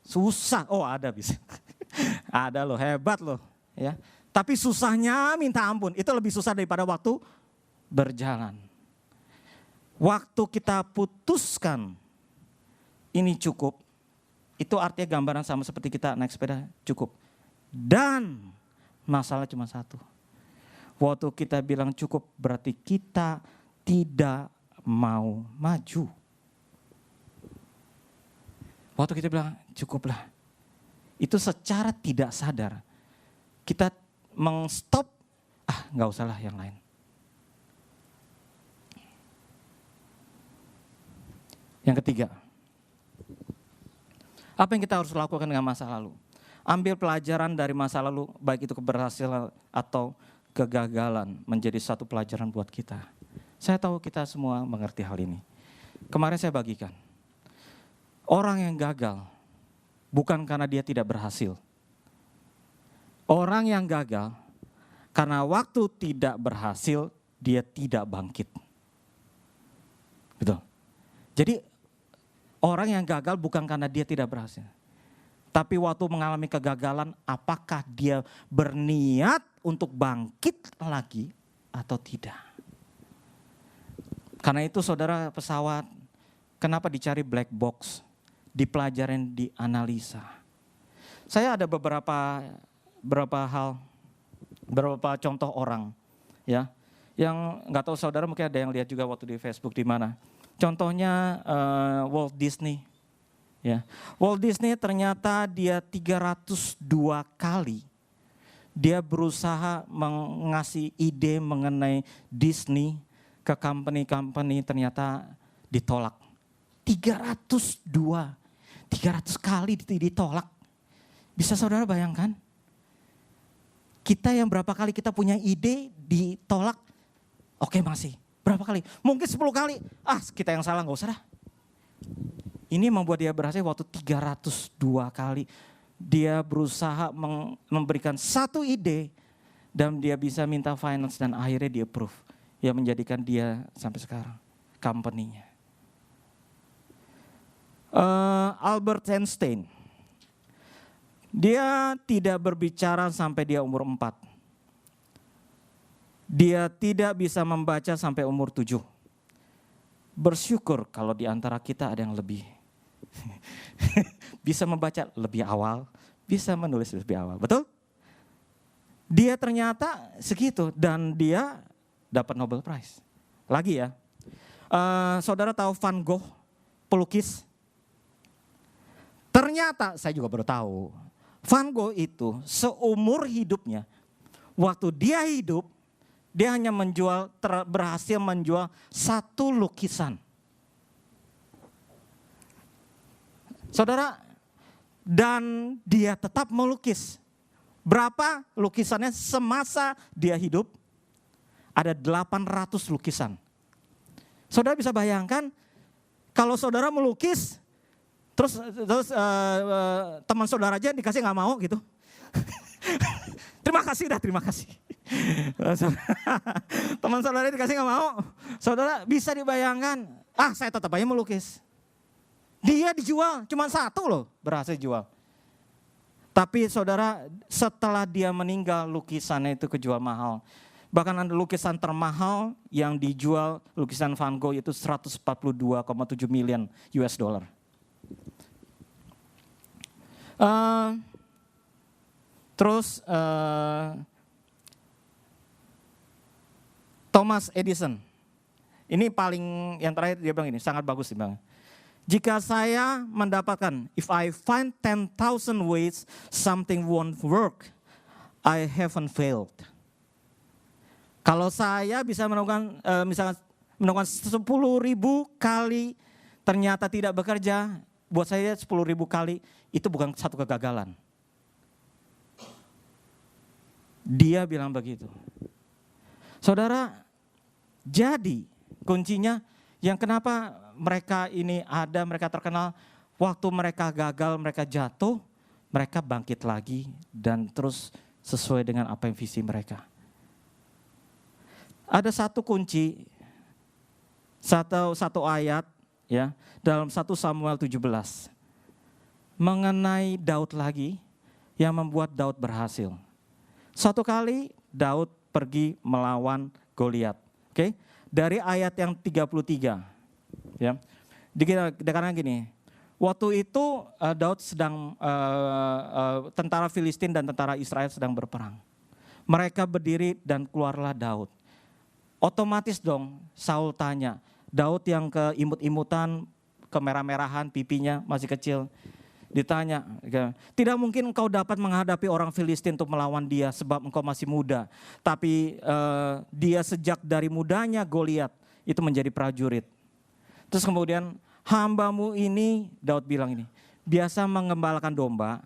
Susah, ada bisa. Ada loh, hebat loh. Ya. Tapi susahnya minta ampun, itu lebih susah daripada waktu berjalan. Waktu kita putuskan ini cukup, itu artinya gambaran sama seperti kita naik sepeda cukup. Dan masalah cuma satu. Waktu kita bilang cukup berarti kita tidak mau maju. Waktu kita bilang cukuplah, itu secara tidak sadar kita mengstop, nggak usah lah yang lain. Yang ketiga, apa yang kita harus lakukan dengan masa lalu? Ambil pelajaran dari masa lalu, baik itu keberhasilan atau kegagalan, menjadi satu pelajaran buat kita. Saya tahu kita semua mengerti hal ini. Kemarin saya bagikan, orang yang gagal bukan karena dia tidak berhasil. Orang yang gagal karena waktu tidak berhasil, dia tidak bangkit. Betul. Jadi orang yang gagal bukan karena dia tidak berhasil. Tapi waktu mengalami kegagalan, apakah dia berniat untuk bangkit lagi atau tidak? Karena itu saudara, pesawat, kenapa dicari black box? Dipelajarin, dianalisa. Saya ada beberapa contoh orang, ya, yang nggak tahu saudara mungkin ada yang lihat juga waktu di Facebook di mana. Contohnya Walt Disney. Ya. Walt Disney ternyata dia 302 kali dia berusaha mengasih ide mengenai Disney ke company-company, ternyata ditolak. 300 kali ditolak. Bisa saudara bayangkan? Kita yang berapa kali kita punya ide ditolak, oke masih. Berapa kali? Mungkin 10 kali. Kita yang salah, gak usah dah. Ini membuat dia berhasil waktu 302 kali. Dia berusaha memberikan satu ide dan dia bisa minta finance dan akhirnya dia approve. Yang menjadikan dia sampai sekarang company-nya. Albert Einstein. Dia tidak berbicara sampai dia umur 4. Dia tidak bisa membaca sampai umur 7. Bersyukur kalau di antara kita ada yang lebih bisa membaca lebih awal, bisa menulis lebih awal, betul? Dia ternyata segitu dan dia dapat Nobel Prize. Lagi ya, saudara tahu Van Gogh, pelukis? Ternyata saya juga baru tahu, Van Gogh itu seumur hidupnya, waktu dia hidup, dia hanya berhasil menjual 1 lukisan. Saudara, dan dia tetap melukis. Berapa lukisannya semasa dia hidup? Ada 800 lukisan. Saudara bisa bayangkan, kalau saudara melukis, terus teman saudara aja dikasih nggak mau gitu. Terima kasih. Teman saudara dikasih nggak mau. Saudara bisa dibayangkan, saya tetap aja melukis. Dia dijual, cuma 1 loh berhasil jual. Tapi saudara, setelah dia meninggal lukisannya itu kejual mahal. Bahkan ada lukisan termahal yang dijual, lukisan Van Gogh itu 142,7 miliar US dollar. Terus Thomas Edison. Ini paling yang terakhir dia bilang ini, sangat bagus dia bilang. Jika saya mendapatkan, if I find 10,000 ways something won't work, I haven't failed. Kalau saya bisa menemukan misalkan menemukan 10.000 kali ternyata tidak bekerja, buat saya 10.000 kali itu bukan satu kegagalan. Dia bilang begitu. Saudara, jadi kuncinya yang kenapa mereka ini ada, mereka terkenal, waktu mereka gagal, mereka jatuh, mereka bangkit lagi dan terus sesuai dengan apa yang visi mereka. Ada satu kunci, satu ayat ya dalam 1 Samuel 17 mengenai Daud lagi yang membuat Daud berhasil. Suatu kali Daud pergi melawan Goliat. Oke? Dari ayat yang 33 ya. Karena gini, waktu itu Daud sedang tentara Filistin dan tentara Israel sedang berperang. Mereka berdiri dan keluarlah Daud. Otomatis dong Saul tanya, Daud yang keimut-imutan, kemerah-merahan, pipinya masih kecil. Ditanya, tidak mungkin engkau dapat menghadapi orang Filistin untuk melawan dia sebab engkau masih muda. Tapi dia sejak dari mudanya Goliat itu menjadi prajurit. Terus kemudian hambamu ini, Daud bilang ini, biasa mengembalakan domba.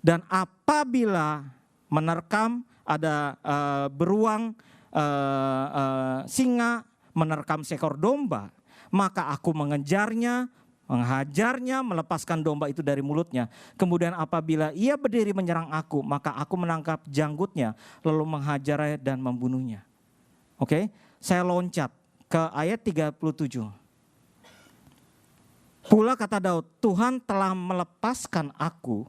Dan apabila menerkam ada beruang singa menerkam seekor domba, maka aku mengejarnya, menghajarnya, melepaskan domba itu dari mulutnya. Kemudian apabila ia berdiri menyerang aku, maka aku menangkap janggutnya, lalu menghajarnya dan membunuhnya. Oke, saya loncat ke ayat 37. Pula kata Daud, Tuhan telah melepaskan aku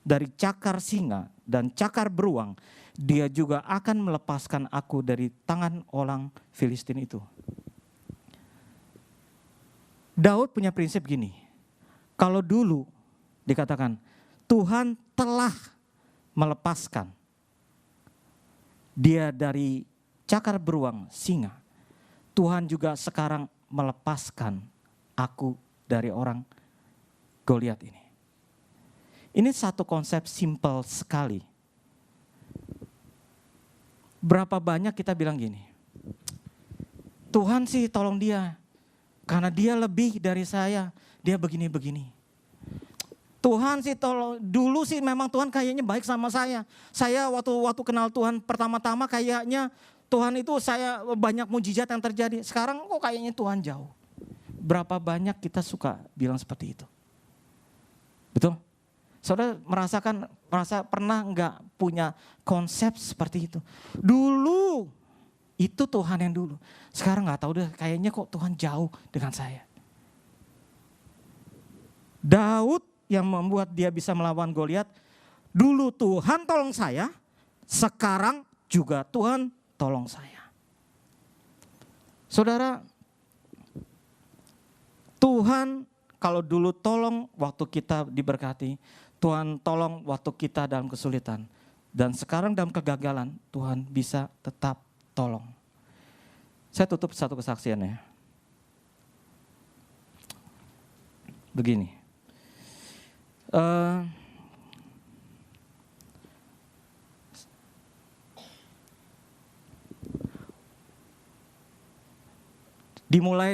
dari cakar singa dan cakar beruang. Dia juga akan melepaskan aku dari tangan orang Filistin itu. Daud punya prinsip gini, kalau dulu dikatakan Tuhan telah melepaskan dia dari cakar beruang singa, Tuhan juga sekarang melepaskan aku dari orang Goliat ini. Ini satu konsep simpel sekali. Berapa banyak kita bilang gini, Tuhan sih tolong dia, karena dia lebih dari saya, dia begini-begini. Tuhan sih tolong, dulu sih memang Tuhan kayaknya baik sama saya. Saya waktu kenal Tuhan pertama-tama kayaknya Tuhan itu saya banyak mujizat yang terjadi. Sekarang kok kayaknya Tuhan jauh. Berapa banyak kita suka bilang seperti itu. Betul? Saudara merasa pernah enggak punya konsep seperti itu? Dulu itu Tuhan yang dulu. Sekarang gak tahu deh, kayaknya kok Tuhan jauh dengan saya. Daud yang membuat dia bisa melawan Goliat, dulu Tuhan tolong saya, sekarang juga Tuhan tolong saya. Saudara, Tuhan kalau dulu tolong waktu kita diberkati, Tuhan tolong waktu kita dalam kesulitan. Dan sekarang dalam kegagalan, Tuhan bisa tetap tolong. Saya tutup satu kesaksian ya. Begini. Dimulai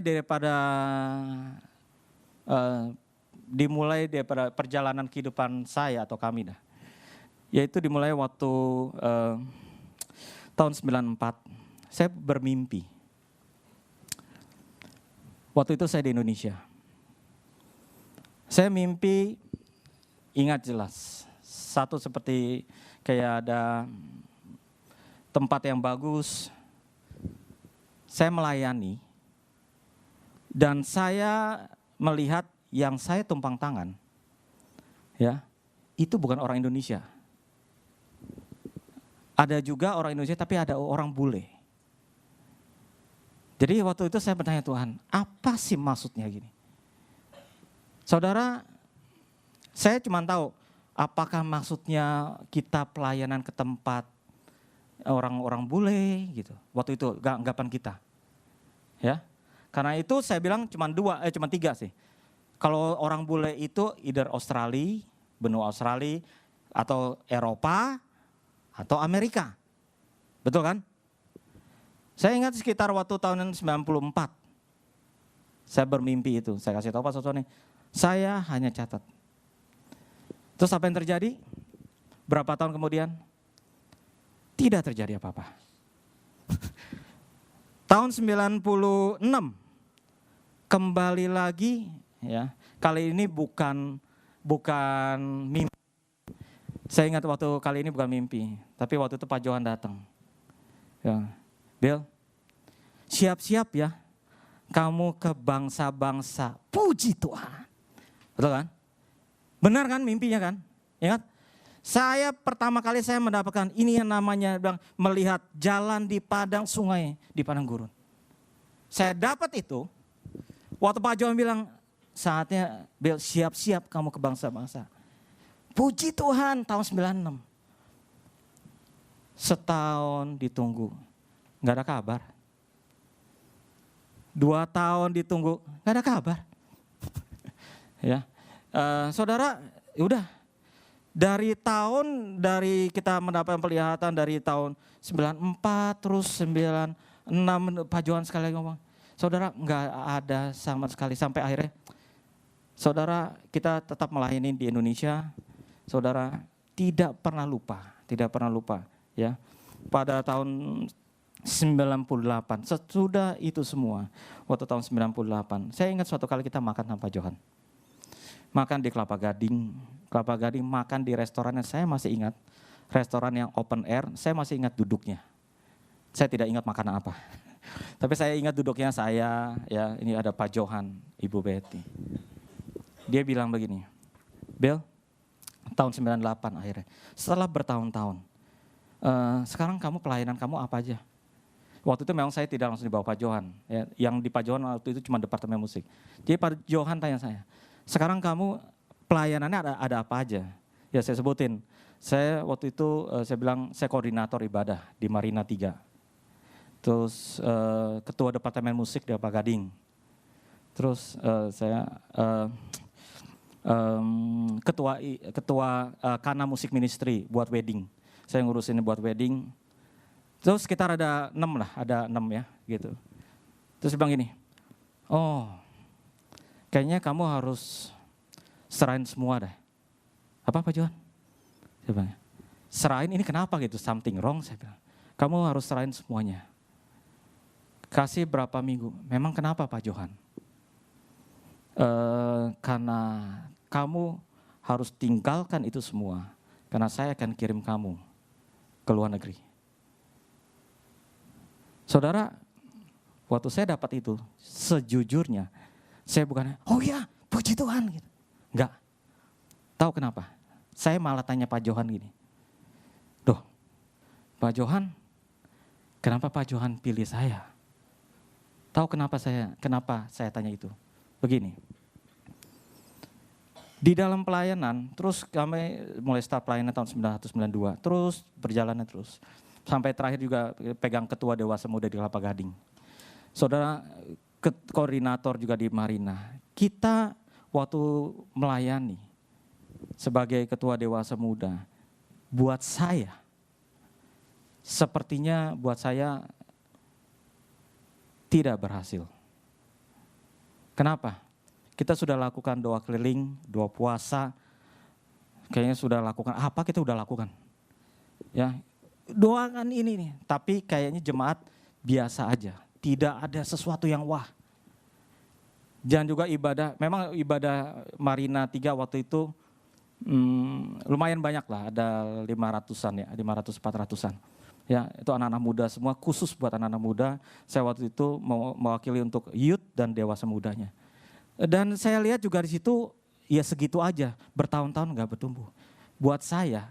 daripada perjalanan kehidupan saya atau kami dah. Yaitu dimulai waktu tahun 94. Saya bermimpi. Waktu itu saya di Indonesia. Saya mimpi, ingat jelas. Satu seperti kayak ada tempat yang bagus. Saya melayani. Dan saya melihat yang saya tumpang tangan, ya, itu bukan orang Indonesia. Ada juga orang Indonesia, tapi ada orang bule. Jadi waktu itu saya bertanya Tuhan, apa sih maksudnya gini? Saudara, saya cuma tahu apakah maksudnya kita pelayanan ke tempat orang-orang bule gitu. Waktu itu anggapan kita. Ya. Karena itu saya bilang cuma tiga sih. Kalau orang bule itu either Australia, benua Australia, atau Eropa, atau Amerika. Betul kan? Saya ingat sekitar waktu tahun 94. Saya bermimpi itu. Saya kasih tahu Pak Sosoni. Saya hanya catat. Terus apa yang terjadi? Berapa tahun kemudian? Tidak terjadi apa-apa. Tahun 96 kembali lagi ya. Kali ini bukan mimpi. Saya ingat waktu kali ini bukan mimpi, tapi waktu itu Pak Johan datang. Ya. Bill, siap-siap ya. Kamu ke bangsa-bangsa. Puji Tuhan. Betul kan? Benar kan mimpinya kan? Ingat? Saya pertama kali saya mendapatkan ini yang namanya melihat jalan di padang sungai, di padang gurun. Saya dapat itu, waktu Pak Johan bilang, saatnya Bill siap-siap kamu ke bangsa-bangsa. Puji Tuhan tahun 96. Setahun ditunggu, gak ada kabar. 2 tahun ditunggu, gak ada kabar. Ya, saudara, udah. Dari kita mendapatkan penglihatan dari tahun 94 terus 96 Pak Johan sekali lagi ngomong. Saudara nggak ada sama sekali sampai akhirnya. Saudara kita tetap melayani di Indonesia. Saudara tidak pernah lupa ya. Pada tahun 98 sesudah itu semua waktu tahun 98 saya ingat suatu kali kita makan sama Pak Johan. Makan di Kelapa Gading makan di restoran yang saya masih ingat. Restoran yang open air, saya masih ingat duduknya. Saya tidak ingat makanan apa. Tapi saya ingat duduknya saya, ya ini ada Pak Johan, Ibu Betty. Dia bilang begini, Bill, tahun 98 akhirnya, setelah bertahun-tahun, sekarang kamu pelayanan kamu apa aja? Waktu itu memang saya tidak langsung dibawa Pak Johan. Ya, yang di Pak Johan waktu itu cuma departemen musik. Jadi Pak Johan tanya saya, sekarang kamu pelayanannya ada apa aja? Ya saya sebutin. Saya waktu itu saya bilang saya koordinator ibadah di Marina 3. Terus ketua departemen musik di Kelapa Gading. Terus saya ketua Kana Musik Ministry buat wedding. Saya ngurusin buat wedding. Terus sekitar ada 6 ya gitu. Terus dia bilang gini, oh kayaknya kamu harus serahin semua deh. Apa Pak Johan? Saya bilang, serahin ini kenapa gitu, something wrong saya bilang. Kamu harus serahin semuanya. Kasih berapa minggu, memang kenapa Pak Johan? Karena kamu harus tinggalkan itu semua. Karena saya akan kirim kamu ke luar negeri. Saudara, waktu saya dapat itu, sejujurnya, saya bukan, oh ya puji Tuhan gitu. Enggak. Tahu kenapa? Saya malah tanya Pak Johan gini. Duh, Pak Johan, kenapa Pak Johan pilih saya? Tahu kenapa saya tanya itu? Begini. Di dalam pelayanan, terus kami mulai start pelayanan tahun 1992, terus berjalannya terus. Sampai terakhir juga pegang ketua Dewasa Muda di Kelapa Gading. Saudara, koordinator juga di Marina. Kita waktu melayani sebagai ketua Dewasa Muda, buat saya, sepertinya buat saya tidak berhasil. Kenapa? Kita sudah lakukan doa keliling, doa puasa, kayaknya sudah lakukan, apa kita udah lakukan. Ya, doakan ini nih, tapi kayaknya jemaat biasa aja, tidak ada sesuatu yang wah. Dan juga ibadah, memang ibadah Marina 3 waktu itu lumayan banyak lah, ada 500-an ya, 500-400-an. Ya, itu anak-anak muda semua, khusus buat anak-anak muda. Saya waktu itu mewakili untuk youth dan dewasa mudanya. Dan saya lihat juga di situ ya segitu aja, bertahun-tahun enggak bertumbuh. Buat saya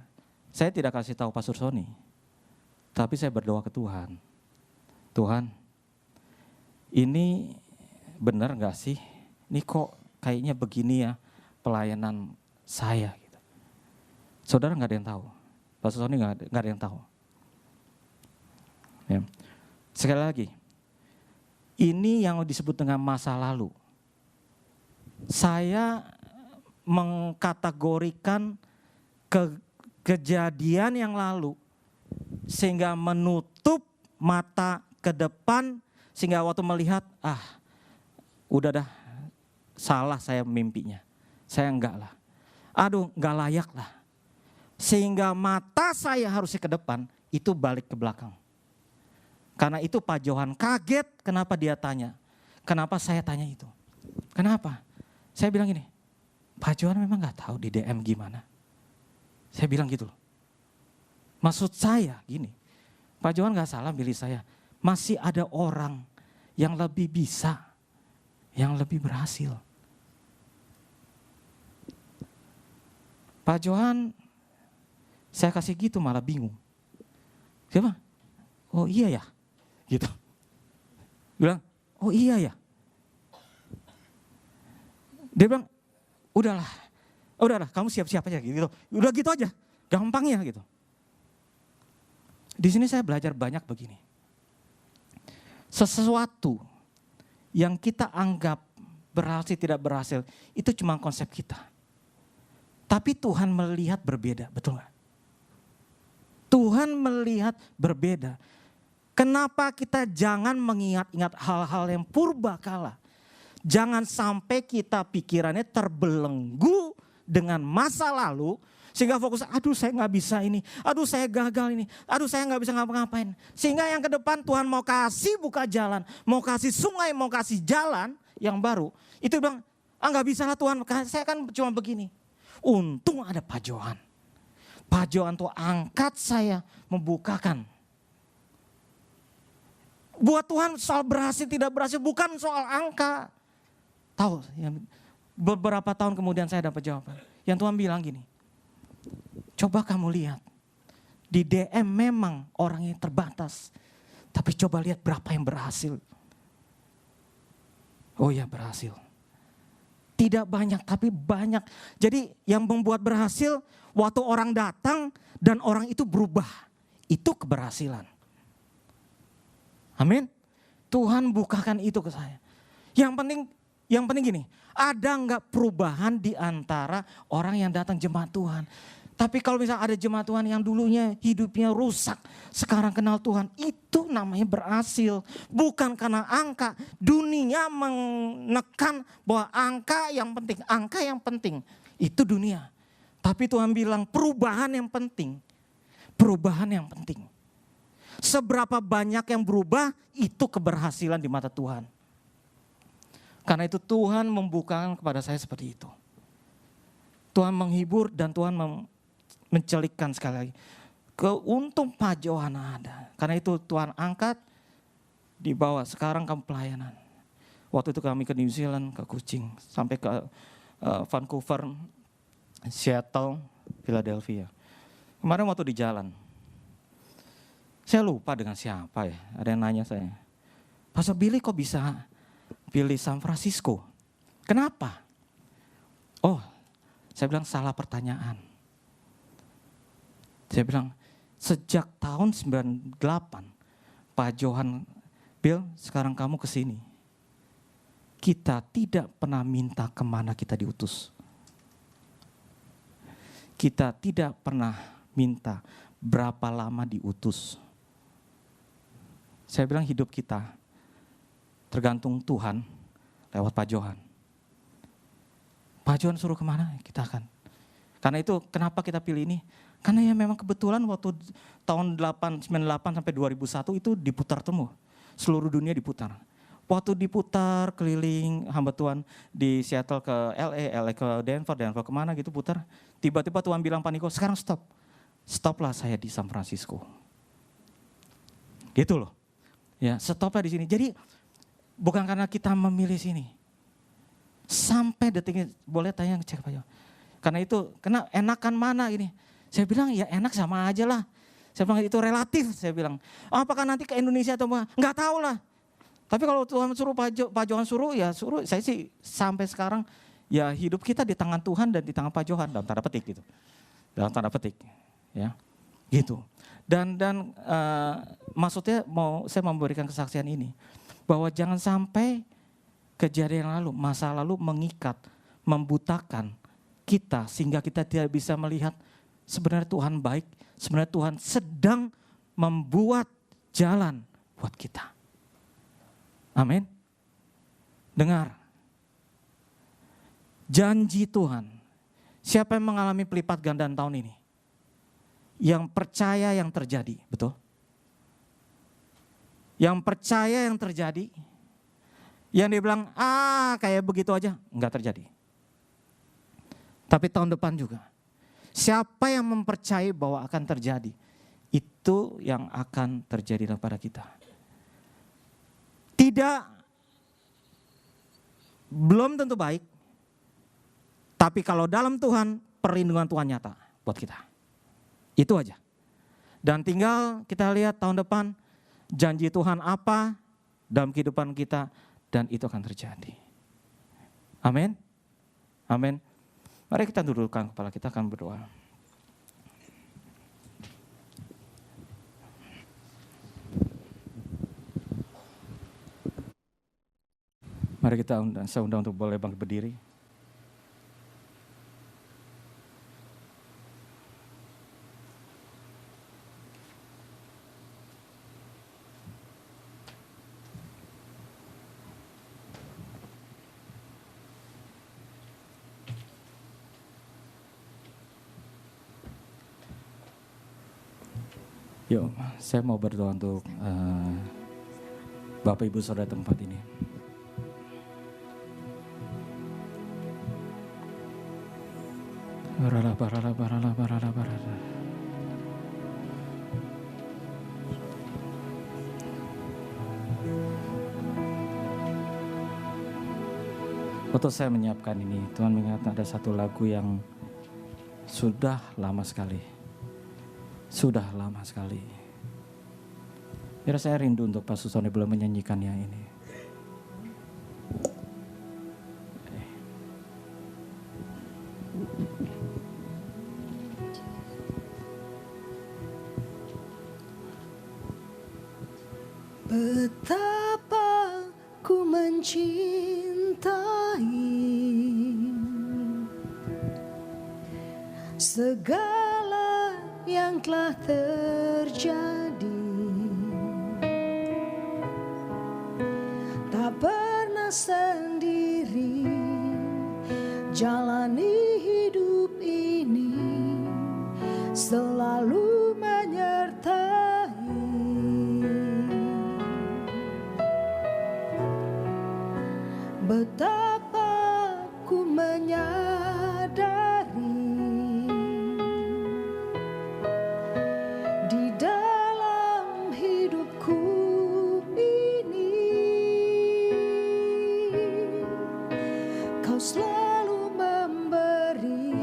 tidak kasih tahu Pastor Sony. Tapi saya berdoa ke Tuhan. Tuhan, ini benar enggak sih? Ini kok kayaknya begini ya pelayanan saya gitu. Saudara enggak ada yang tahu. Pastor Sony enggak ada yang tahu. Ya. Sekali lagi, ini yang disebut dengan masa lalu. Saya mengkategorikan kejadian yang lalu sehingga menutup mata ke depan, sehingga waktu melihat, udah dah, salah saya mimpinya. Saya enggak lah. Aduh, enggak layak lah. Sehingga mata saya harusnya ke depan, itu balik ke belakang. Karena itu Pak Johan kaget kenapa dia tanya. Kenapa saya tanya itu? Kenapa? Saya bilang gini, Pak Johan memang enggak tahu di DM gimana. Saya bilang gitu loh. Maksud saya gini, Pak Johan enggak salah pilih saya. Masih ada orang yang lebih bisa, yang lebih berhasil. Pak Johan, saya kasih gitu malah bingung. Siapa? Oh iya ya, gitu. Bilang, oh iya ya. Dia bilang, udahlah, kamu siap-siap aja gitu. Udah gitu aja, gampangnya gitu. Di sini saya belajar banyak begini. Sesuatu yang kita anggap berhasil tidak berhasil, itu cuma konsep kita. Tapi Tuhan melihat berbeda, betul gak? Tuhan melihat berbeda. Kenapa kita jangan mengingat-ingat hal-hal yang purba kala? Jangan sampai kita pikirannya terbelenggu dengan masa lalu. Sehingga fokus, aduh saya gak bisa ini, aduh saya gagal ini, aduh saya gak bisa ngapa-ngapain. Sehingga yang ke depan Tuhan mau kasih buka jalan, mau kasih sungai, mau kasih jalan yang baru. Itu bilang, gak bisa lah Tuhan, saya kan cuma begini. Untung ada Pak Johan. Pak Johan tuh angkat saya membukakan. Buat Tuhan soal berhasil tidak berhasil bukan soal angka. Tahu, beberapa tahun kemudian saya dapat jawaban. Yang Tuhan bilang gini, coba kamu lihat. Di DM memang orang yang terbatas. Tapi coba lihat berapa yang berhasil. Oh ya berhasil. Tidak banyak tapi banyak. Jadi yang membuat berhasil waktu orang datang dan orang itu berubah. Itu keberhasilan. Amin. Tuhan bukakan itu ke saya. Yang penting gini, ada enggak perubahan di antara orang yang datang jemaat Tuhan? Tapi kalau misalnya ada jemaat Tuhan yang dulunya hidupnya rusak, sekarang kenal Tuhan, itu namanya berhasil. Bukan karena angka, dunia menekan bahwa angka yang penting, itu dunia. Tapi Tuhan bilang perubahan yang penting, Seberapa banyak yang berubah, itu keberhasilan di mata Tuhan. Karena itu Tuhan membukakan kepada saya seperti itu. Tuhan menghibur dan Tuhan mencelikkan sekali lagi. Keuntung Pak Johan ada. Karena itu Tuhan angkat, dibawa. Sekarang kamu pelayanan. Waktu itu kami ke New Zealand, ke Kuching, sampai ke Vancouver, Seattle, Philadelphia. Kemarin waktu di jalan, saya lupa dengan siapa ya. Ada yang nanya saya, Pastor Billy kok bisa pilih San Francisco? Kenapa? Oh, saya bilang salah pertanyaan. Saya bilang, sejak tahun 98, Pak Johan, Bill sekarang kamu ke sini. Kita tidak pernah minta kemana kita diutus. Kita tidak pernah minta berapa lama diutus. Saya bilang hidup kita tergantung Tuhan lewat Pak Johan. Pak Johan suruh kemana, kita akan. Karena itu kenapa kita pilih ini? Karena ya memang kebetulan waktu tahun 98 sampai 2001 itu diputar semua. Seluruh dunia diputar. Waktu diputar keliling hamba Tuhan di Seattle ke LA ke Denver kemana gitu putar. Tiba-tiba Tuhan bilang Pak Niko, sekarang stop. Stoplah saya di San Francisco. Gitu loh. Ya, stoplah di sini. Jadi bukan karena kita memilih sini. Sampai detik ini boleh tanya cek Pak Johan. Karena itu, enakan mana ini? Saya bilang ya enak sama aja lah. Saya bilang itu relatif, saya bilang. Oh, apakah nanti ke Indonesia atau apa? Enggak tahu lah. Tapi kalau Tuhan suruh Pak Johan suruh, ya suruh. Saya sih sampai sekarang ya hidup kita di tangan Tuhan dan di tangan Pak Johan dalam tanda petik gitu. Dalam tanda petik, ya, gitu. Dan maksudnya saya memberikan kesaksian ini. Bahwa jangan sampai kejadian lalu, masa lalu mengikat, membutakan kita sehingga kita tidak bisa melihat sebenarnya Tuhan baik, sebenarnya Tuhan sedang membuat jalan buat kita. Amin. Dengar. Janji Tuhan. Siapa yang mengalami pelipat gandaan tahun ini? Yang percaya yang terjadi, betul? Yang percaya yang terjadi. Yang dia bilang, kayak begitu aja, enggak terjadi. Tapi tahun depan juga. Siapa yang mempercayai bahwa akan terjadi, itu yang akan terjadi pada kita. Tidak, belum tentu baik. Tapi kalau dalam Tuhan, perlindungan Tuhan nyata buat kita. Itu aja. Dan tinggal kita lihat tahun depan janji Tuhan apa dalam kehidupan kita dan itu akan terjadi. Amin. Amin. Mari kita dudukkan kepala kita, akan berdoa. Mari saya undang untuk boleh bangkit berdiri. Yuk, saya mau berdoa untuk Bapak Ibu Saudara tempat ini. Barala. Waktu saya menyiapkan ini, Tuhan mengingatkan ada satu lagu yang sudah lama sekali. Biar saya rindu untuk Pak Susoni belum menyanyikannya ini. Betapa ku mencintai segala yang telah terjadi, tak pernah sendiri jalani hidup ini, selalu menyertai. Betapa ku menyadari di dalam hidupku ini Kau selalu memberi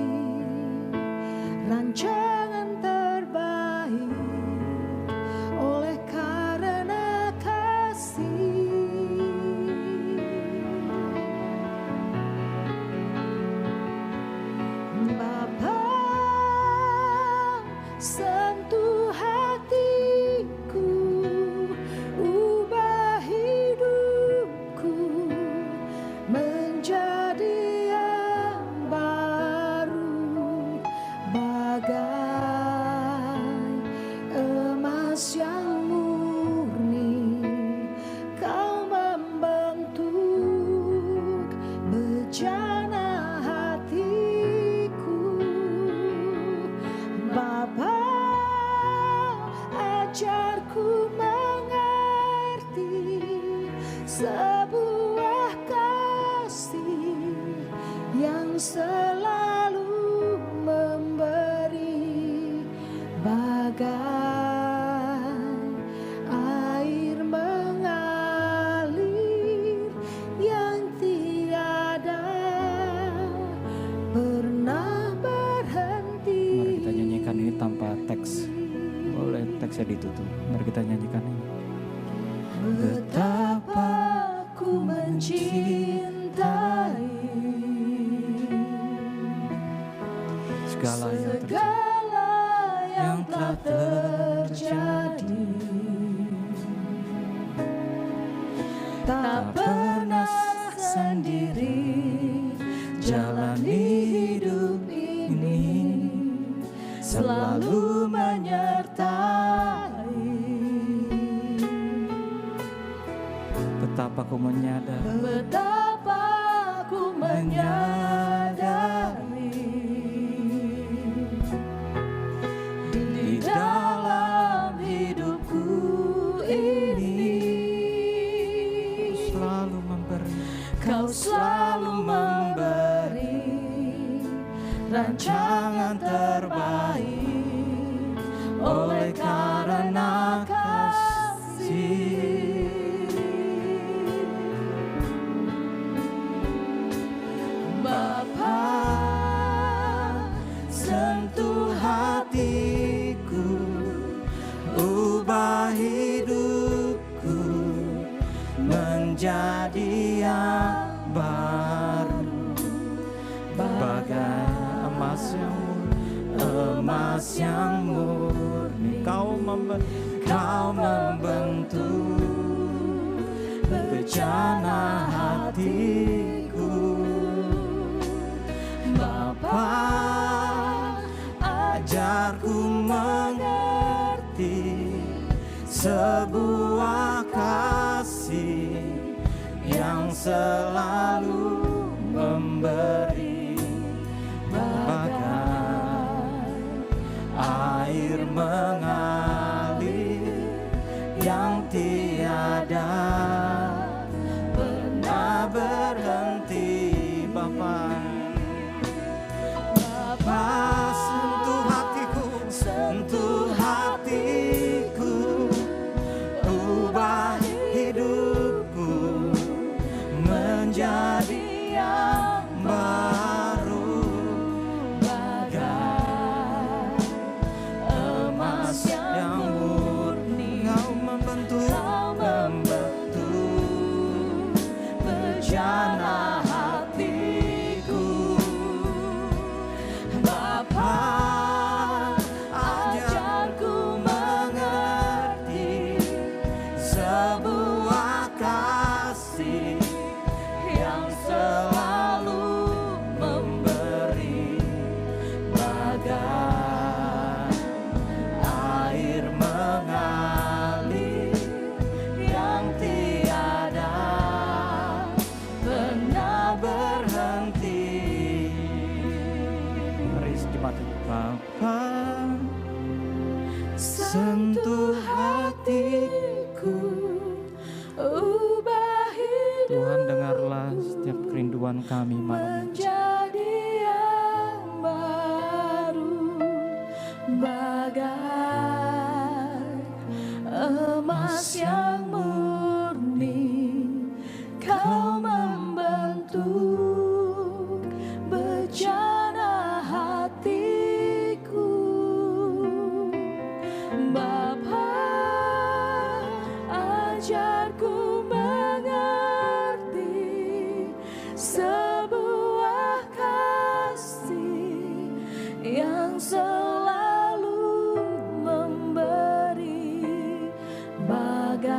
rancangan terbaik oleh karena kasih. Sentuh hatiku, ubah hidupku menjadi yang baru, bagai emas yang murni. Kau membentuk bejana hatiku, Bapa. Ajarku mengerti sebuah kasih yang selalu memberi, bagai air mengalir yang tiada pernah berhenti. Mari kita nyanyikan ini tanpa teks. Boleh teksnya ditutup. Mari kita nyanyikan ini. Betapa ku mencintai Segala yang telah terjadi, selalu menyertai. Betapa ku menyadari, Betapa ku menyadari di dalam hidupku ini selalu memberi, Kau selalu memberi rancangan terbaik oleh karena kasih. Bapa, sentuh hatiku, ubah hidupku menjadi yang baru, bagai emas yang murni. Kau membentuk bejana hatiku. Bapa, ajarku mengerti sebuah kasih yang selalu memberi, bagai air mengalir yang tiada pernah berhenti. Bapa, sentuh hatiku, sentuh hatiku, ubah hidupku menjadi yang baru, bagai emas yang murni. Kau membentuk bejana hatiku. Bapa, ajarku mengerti sebuah kasih yang selalu memberi, bagai air mengalir yang tiada pernah berhenti. Mari mati. Bapa, sentuh hatiku, ubah hidup Tuhan, dengarlah setiap kerinduan kami malam ini. menjadi yang baru, bagai emas yang murni. Kau membentuk bejana hatiku. Bapa, ajarku mengerti sebuah kasih yang selalu memberi, bagai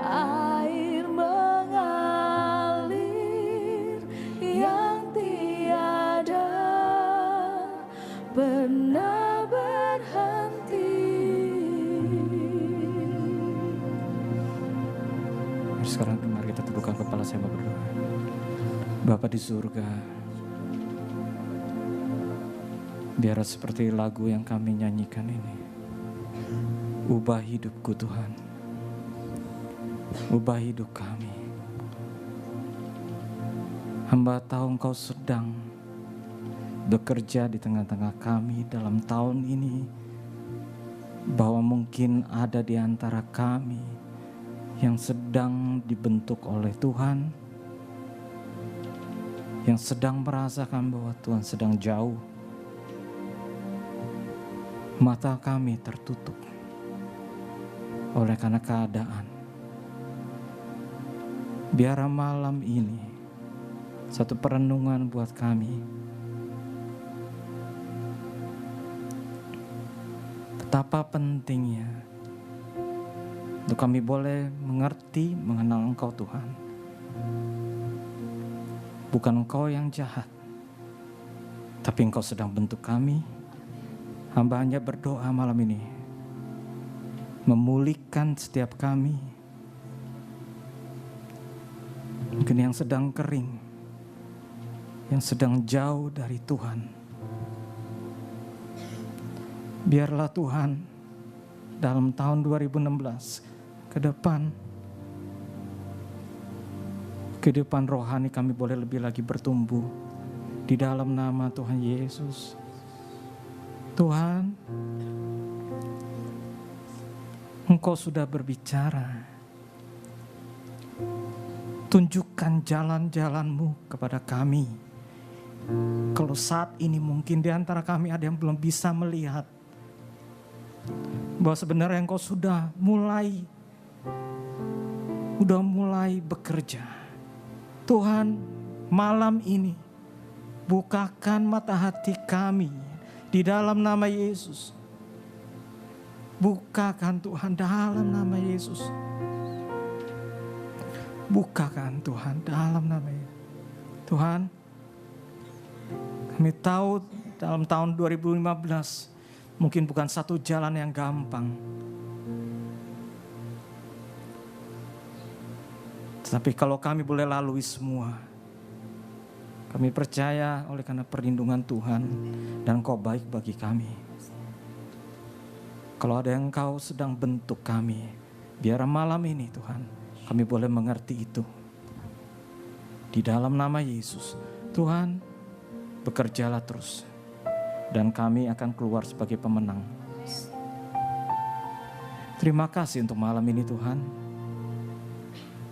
air mengalir yang tiada pernah berhenti. Sekarang mari kita tundukkan kepala, saya mau berdoa. Bapa di surga, biar seperti lagu yang kami nyanyikan ini, ubah hidupku Tuhan, ubah hidup kami. Hamba tahu Engkau sedang bekerja di tengah-tengah kami dalam tahun ini, bahwa mungkin ada di antara kami yang sedang dibentuk oleh Tuhan, yang sedang merasakan bahwa Tuhan sedang jauh. Mata kami tertutup oleh karena keadaan. Biar malam ini satu perenungan buat kami. Betapa pentingnya untuk kami boleh mengerti, mengenal Engkau Tuhan. Bukan Engkau yang jahat, Tapi Engkau sedang bentuk kami. Hamba hanya berdoa malam ini, memulihkan setiap kami. Mungkin yang sedang kering, yang sedang jauh dari Tuhan. Biarlah Tuhan dalam tahun 2016 ke depan, kehidupan rohani kami boleh lebih lagi bertumbuh di dalam nama Tuhan Yesus. Tuhan, Engkau sudah berbicara. Tunjukkan jalan-jalan-Mu kepada kami. Kalau saat ini mungkin di antara kami ada yang belum bisa melihat bahwa sebenarnya Engkau sudah mulai bekerja. Tuhan, malam ini bukakan mata hati kami di dalam nama Yesus. Bukakan Tuhan dalam nama Yesus. Bukakan Tuhan dalam nama Yesus. Tuhan, kami tahu dalam tahun 2015 mungkin bukan satu jalan yang gampang. Tetapi kalau kami boleh lalui semua, kami percaya oleh karena perlindungan Tuhan dan Engkau baik bagi kami. Kalau ada yang Engkau sedang bentuk kami, biar malam ini Tuhan, kami boleh mengerti itu. Di dalam nama Yesus, Tuhan, bekerjalah terus. Dan kami akan keluar sebagai pemenang. Terima kasih untuk malam ini Tuhan.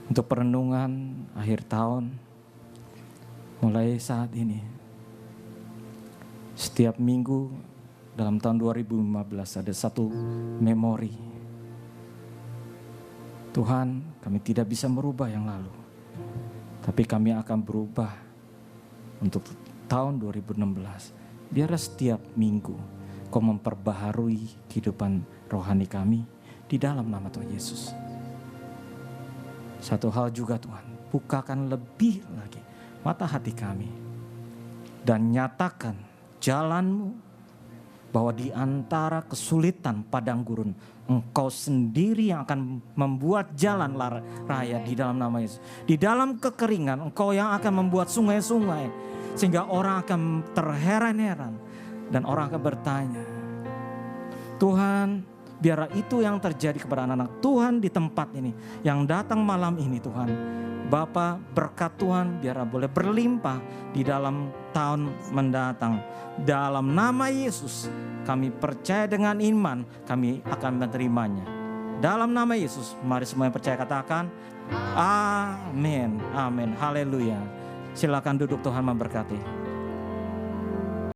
Untuk perenungan akhir tahun. Mulai saat ini. Setiap minggu dalam tahun 2015 ada satu memori. Tuhan, kami tidak bisa merubah yang lalu. Tapi kami akan berubah untuk tahun 2016. Biarlah setiap minggu Kau memperbaharui kehidupan rohani kami di dalam nama Tuhan Yesus. Satu hal juga Tuhan, bukakan lebih lagi mata hati kami. Dan nyatakan jalan-Mu bahwa di antara kesulitan padang gurun, Engkau sendiri yang akan membuat jalan raya di dalam nama Yesus. Di dalam kekeringan, Engkau yang akan membuat sungai-sungai. Sehingga orang akan terheran-heran. Dan orang akan bertanya, Tuhan, biarlah itu yang terjadi kepada anak-anak Tuhan di tempat ini. Yang datang malam ini Tuhan. Bapa, berkat Tuhan biarlah boleh berlimpah di dalam tahun mendatang. Dalam nama Yesus kami percaya dengan iman, kami akan menerimanya. Dalam nama Yesus, mari semua yang percaya katakan amin, amin, haleluya. Silakan duduk, Tuhan memberkati.